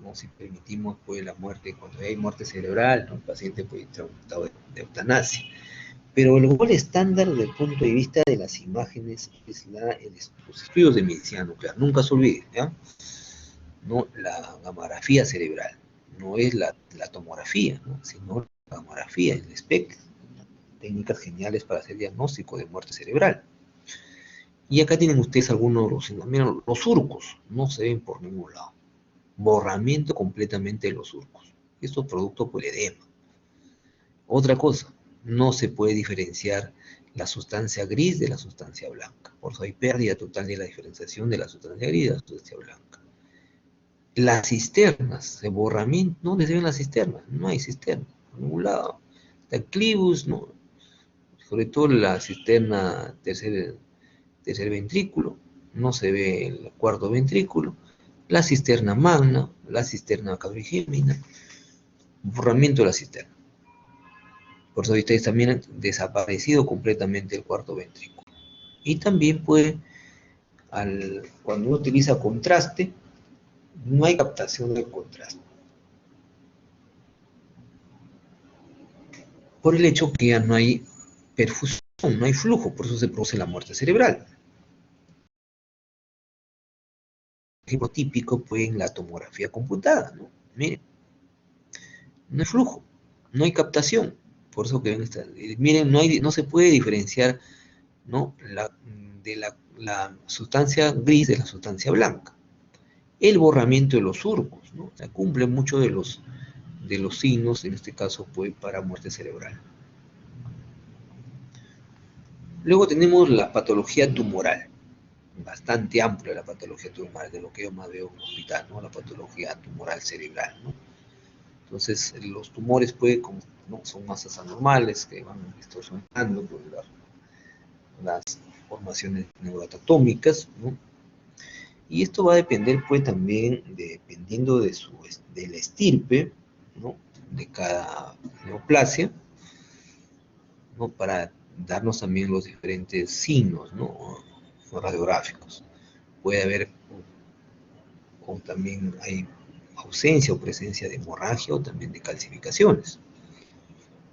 ¿no? Si permitimos pues la muerte, cuando hay muerte cerebral, ¿no? El paciente puede entrar en un estado de eutanasia. Pero el gol estándar desde el punto de vista de las imágenes es los estudios de medicina nuclear. Nunca se olviden, ¿ya? No la gamografía cerebral, no es la tomografía, ¿no? Sino la gamografía, el SPECT, técnicas geniales para hacer diagnóstico de muerte cerebral. Y acá tienen ustedes algunos de los, miren, los surcos, no se ven por ningún lado. Borramiento completamente de los surcos. Esto es producto por edema. Otra cosa, no se puede diferenciar la sustancia gris de la sustancia blanca. Por eso hay pérdida total de la diferenciación de la sustancia gris de la sustancia blanca. Las cisternas, se borramiento, ¿dónde se ven las cisternas? No hay cisterna, por ningún lado. Está el clivus, ¿no? Sobre todo la cisterna tercer ventrículo, no se ve el cuarto ventrículo, la cisterna magna, la cisterna caudrigémina, borramiento de la cisterna. Por eso ustedes también han desaparecido completamente el cuarto ventrículo. Y también puede, cuando uno utiliza contraste, no hay captación del contraste. Por el hecho que ya no hay perfusión, no hay flujo, por eso se produce la muerte cerebral. Ejemplo típico, pues, en la tomografía computada, ¿no? Miren, no hay flujo, no hay captación, por eso que ven esta, miren, no se puede diferenciar, ¿no? La sustancia gris de la sustancia blanca. El borramiento de los surcos, ¿no? O sea, cumple muchos de los signos, en este caso, pues, para muerte cerebral. Luego tenemos la patología tumoral, bastante amplia la patología tumoral, de lo que yo más veo en el hospital, ¿no? La patología tumoral cerebral, ¿no? Entonces, los tumores, pues, como, ¿no? Son masas anormales que van distorsionando pues, las formaciones neuroanatómicas, ¿no? Y esto va a depender, pues, también, dependiendo de la estirpe, ¿no? De cada neoplasia, ¿no? Para darnos también los diferentes signos, ¿no? Radiográficos. Puede haber, o también hay ausencia o presencia de hemorragia o también de calcificaciones.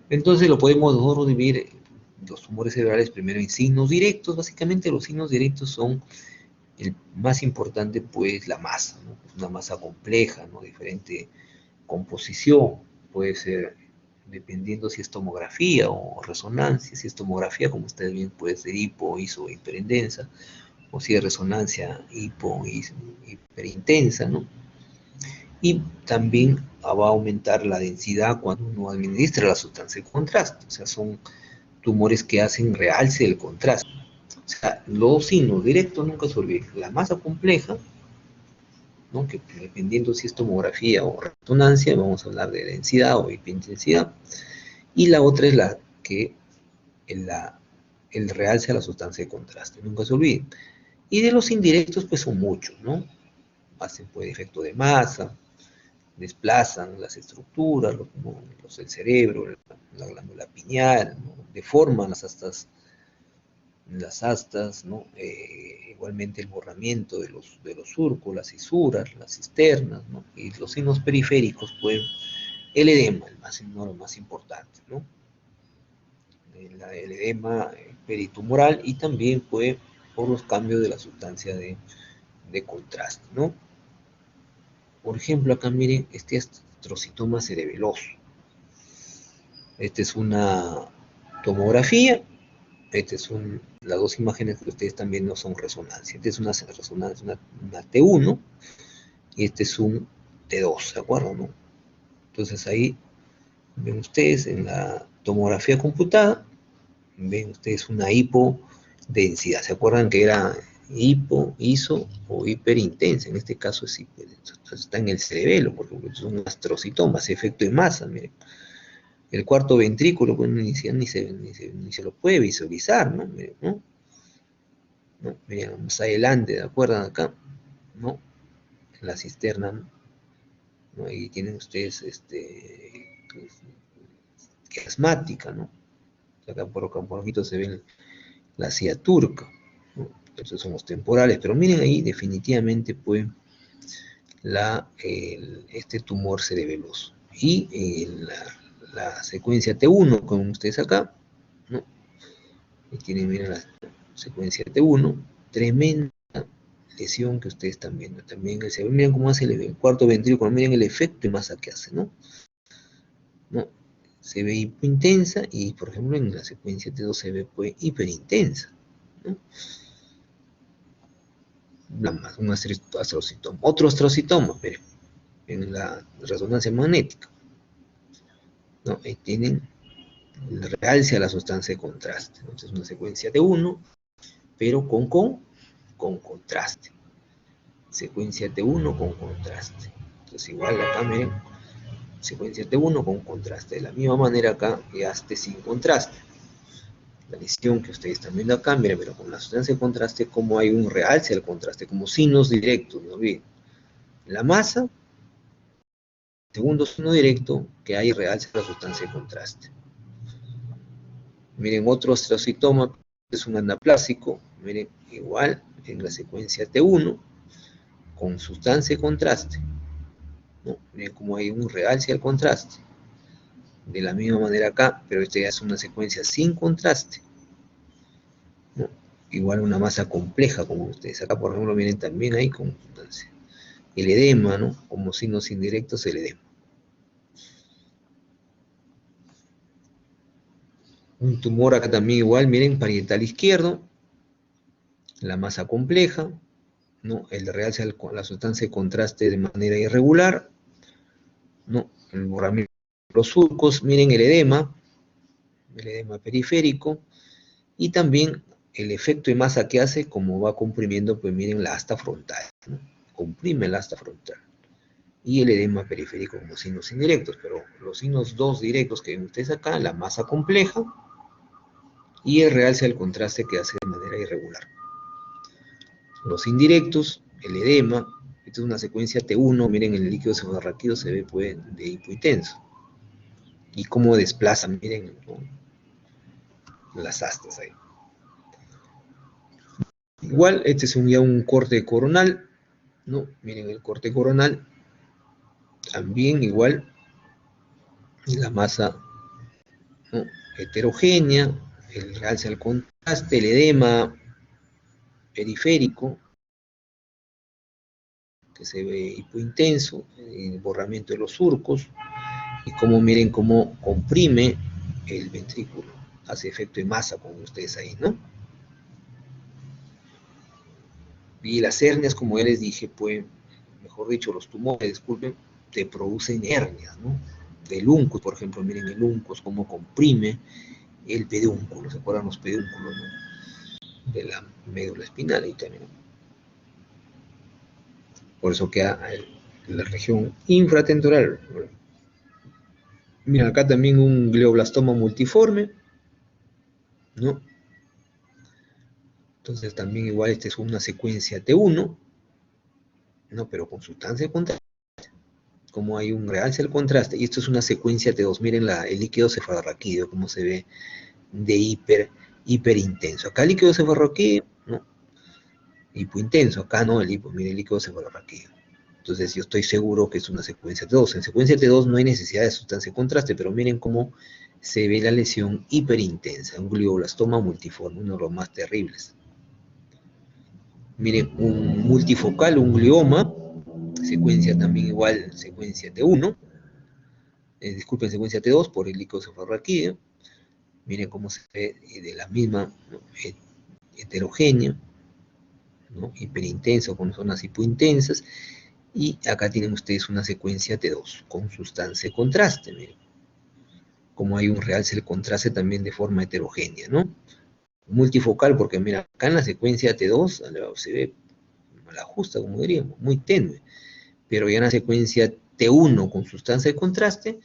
Entonces lo podemos nosotros dividir los tumores cerebrales primero en signos directos. Básicamente los signos directos son el más importante, pues la masa, ¿no? Una masa compleja, ¿no? Diferente composición, puede ser dependiendo si es tomografía o resonancia. Si es tomografía, como ustedes ven, puede ser hipo, iso, hiperintensa, o si es resonancia, hipo, iso, hiperintensa, ¿no? Y también va a aumentar la densidad cuando uno administra la sustancia de contraste. O sea, son tumores que hacen realce del contraste. O sea, los signos directos nunca se olviden. La masa compleja, ¿no? Que dependiendo si es tomografía o resonancia, vamos a hablar de densidad o hiperintensidad. Y la otra es la que el realce a la sustancia de contraste, nunca se olviden. Y de los indirectos, pues son muchos, ¿no? Hacen pues efecto de masa, desplazan las estructuras, los del cerebro, la glándula pineal, ¿no? Deforman las astas, ¿no? Igualmente el borramiento de los surcos, las fisuras, las cisternas, ¿no? Y los signos periféricos, pues el edema, lo más importante, ¿no? El edema peritumoral y también pues por los cambios de la sustancia de contraste, ¿no? Por ejemplo, acá miren, este astrocitoma cerebeloso. Esta es una tomografía. Las dos imágenes que ustedes están viendo son resonancia. Esta es una resonancia, una T1, y este es un T2, ¿de acuerdo? ¿No? Entonces ahí ven ustedes en la tomografía computada, ven ustedes una hipodensidad. ¿Se acuerdan que era hipo, iso o hiperintensa? En este caso es está en el cerebelo, porque es un astrocitoma, es efecto de masa, miren. El cuarto ventrículo, pues ni se lo puede visualizar, ¿no? Miren, ¿no? ¿No? Miren, más adelante, ¿de acuerdo? Acá, ¿no? En la cisterna, ¿no? Ahí tienen ustedes, asmática, ¿no? Acá por poquito se ve la ciaturca, ¿no? Estos son los temporales, pero miren ahí definitivamente, pues, este tumor cerebeloso. Y la secuencia T1, como ustedes acá, ¿no? Y tienen, miren, la secuencia T1, tremenda lesión que ustedes están viendo. También miren cómo hace el cuarto ventrículo, miren el efecto y masa que hace, ¿no? ¿No? Se ve hiperintensa y, por ejemplo, en la secuencia T2 se ve pues hiperintensa, ¿no? Un astrocitoma. Otro astrocitoma, pero en la resonancia magnética, ¿no? Ahí tienen el realce a la sustancia de contraste. Entonces, una secuencia T1, pero con contraste. Secuencia T1 con contraste. Entonces, igual acá, miren, secuencia T1 con contraste. De la misma manera acá, ya esté sin contraste. La lesión que ustedes están viendo acá, miren, pero con la sustancia de contraste, como hay un realce al contraste, como signos directos, ¿no? Bien. La masa, segundo signo directo, que hay realce a la sustancia de contraste. Miren, otro astrocitoma es un anaplásico, miren, igual en la secuencia T1, con sustancia de contraste, ¿no? Miren cómo hay un realce al contraste. De la misma manera acá, pero esta ya es una secuencia sin contraste, ¿no? Igual una masa compleja, como ustedes acá, por ejemplo, miren también ahí con sustancia. El edema, ¿no? Como signos indirectos, el edema. Un tumor acá también igual, miren, parietal izquierdo, la masa compleja, ¿no? El realce a la sustancia de contraste de manera irregular, ¿no? El borramiento de los surcos, miren el edema periférico, y también el efecto de masa que hace, como va comprimiendo, pues miren la asta frontal, ¿no? Comprime la asta frontal. Y el edema periférico como signos indirectos, pero los signos dos directos que ven ustedes acá, la masa compleja y el realce al contraste que hace de manera irregular. Los indirectos, el edema, esta es una secuencia T1, miren el líquido cefalorraquídeo se ve pues de hipointenso. Y cómo desplaza, miren, ¿no? Las astas ahí. Igual, este es ya un corte coronal, ¿no? Miren el corte coronal, también igual la masa, ¿no?, heterogénea, el realce al contraste, el edema periférico, que se ve hipointenso, el borramiento de los surcos, y como miren cómo comprime el ventrículo, hace efecto de masa, como ustedes ahí, ¿no? Y las hernias, como ya les dije, pues, mejor dicho, los tumores, disculpen, te producen hernias, ¿no? Del uncus, por ejemplo, miren el uncus, cómo comprime el pedúnculo, ¿se acuerdan los pedúnculos, ¿no?, de la médula espinal y también? Por eso queda en la región infratemporal. Mira, acá también un glioblastoma multiforme, ¿no? Entonces también igual esta es una secuencia T1, ¿no?, pero con sustancia de contraste, como hay un realce al contraste, y esto es una secuencia T2, miren el líquido cefalorraquídeo, cómo se ve de hiperintenso. Acá el líquido cefalorraquídeo, ¿no?, hipointenso, acá no, miren el líquido cefalorraquídeo. Entonces yo estoy seguro que es una secuencia T2. En secuencia T2 no hay necesidad de sustancia de contraste, pero miren cómo se ve la lesión hiperintensa, un glioblastoma multiforme, uno de los más terribles. Miren, un multifocal, un glioma, secuencia también igual, secuencia T1, disculpen, secuencia T2 por el líquido cefalorraquídeo. Miren cómo se ve de la misma, ¿no?, heterogénea, ¿no?, hiperintenso con zonas hipointensas. Y acá tienen ustedes una secuencia T2 con sustancia de contraste, miren. Como hay un realce del contraste también de forma heterogénea, ¿no? Multifocal, porque mira, acá en la secuencia T2 se ve a la justa, como diríamos, muy tenue. Pero ya en la secuencia T1 con sustancia de contraste,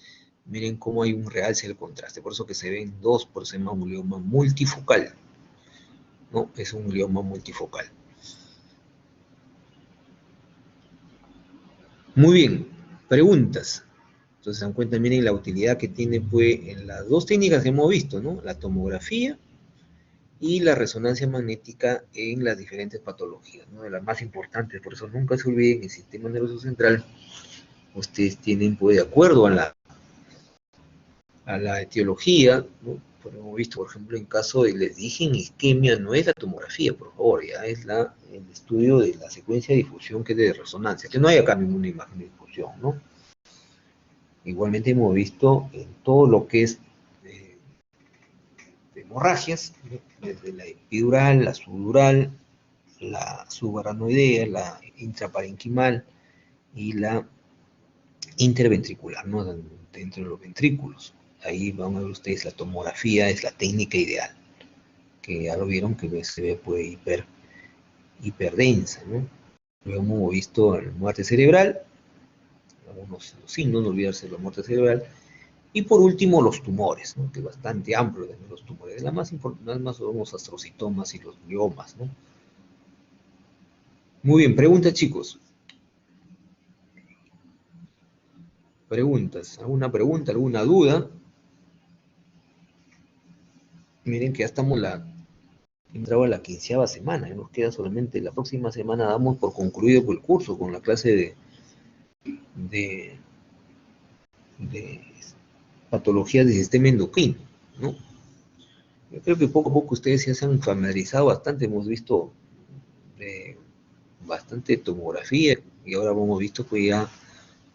miren cómo hay un realce del contraste. Por eso que se ven dos, por eso se llama un glioma multifocal, ¿no? Es un glioma multifocal. Muy bien, preguntas. Entonces se dan cuenta, miren la utilidad que tiene, pues, en las dos técnicas que hemos visto, ¿no? La tomografía y la resonancia magnética en las diferentes patologías, ¿no?, de las más importantes. Por eso nunca se olviden, el sistema nervioso central, ustedes tienen, pues, de acuerdo a la etiología, ¿no? Pero hemos visto, por ejemplo, en caso de, les dije, en isquemia, no es la tomografía, por favor, ya es el estudio de la secuencia de difusión, que es de resonancia, que no hay acá ninguna imagen de difusión, ¿no? Igualmente hemos visto en todo lo que es de hemorragias, ¿no?, desde la epidural, la subdural, la subaranoidea, la intraparenquimal y la interventricular, ¿no?, dentro de los ventrículos. Ahí van a ver ustedes, la tomografía es la técnica ideal, que ya lo vieron, que se ve, pues, hiperdensa, ¿no? Luego hemos visto la muerte cerebral, algunos signos, no olvidarse de la muerte cerebral. Y por último, los tumores, ¿no?, que es bastante amplio también los tumores. La más importante, más son los astrocitomas y los gliomas, ¿no? Muy bien, preguntas, chicos. Preguntas, ¿alguna pregunta, alguna duda? Miren que ya estamos entraba la 15ª semana, y nos queda solamente la próxima semana, damos por concluido el curso con la clase de, de patologías del sistema endocrino, ¿no? Yo creo que poco a poco ustedes ya se han familiarizado bastante, hemos visto bastante tomografía, y ahora hemos visto, pues, ya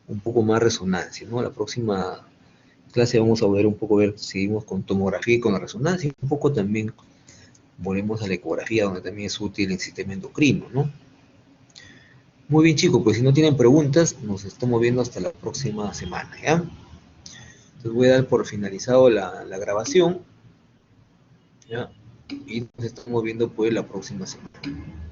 un poco más resonancia, ¿no? La próxima clase vamos a ver un poco, seguimos con tomografía y con la resonancia, y un poco también volvemos a la ecografía, donde también es útil el sistema endocrino, ¿no? Muy bien, chicos, pues si no tienen preguntas, nos estamos viendo hasta la próxima semana, ¿ya? Entonces voy a dar por finalizado la grabación, ¿ya? Y nos estamos viendo, pues, la próxima semana.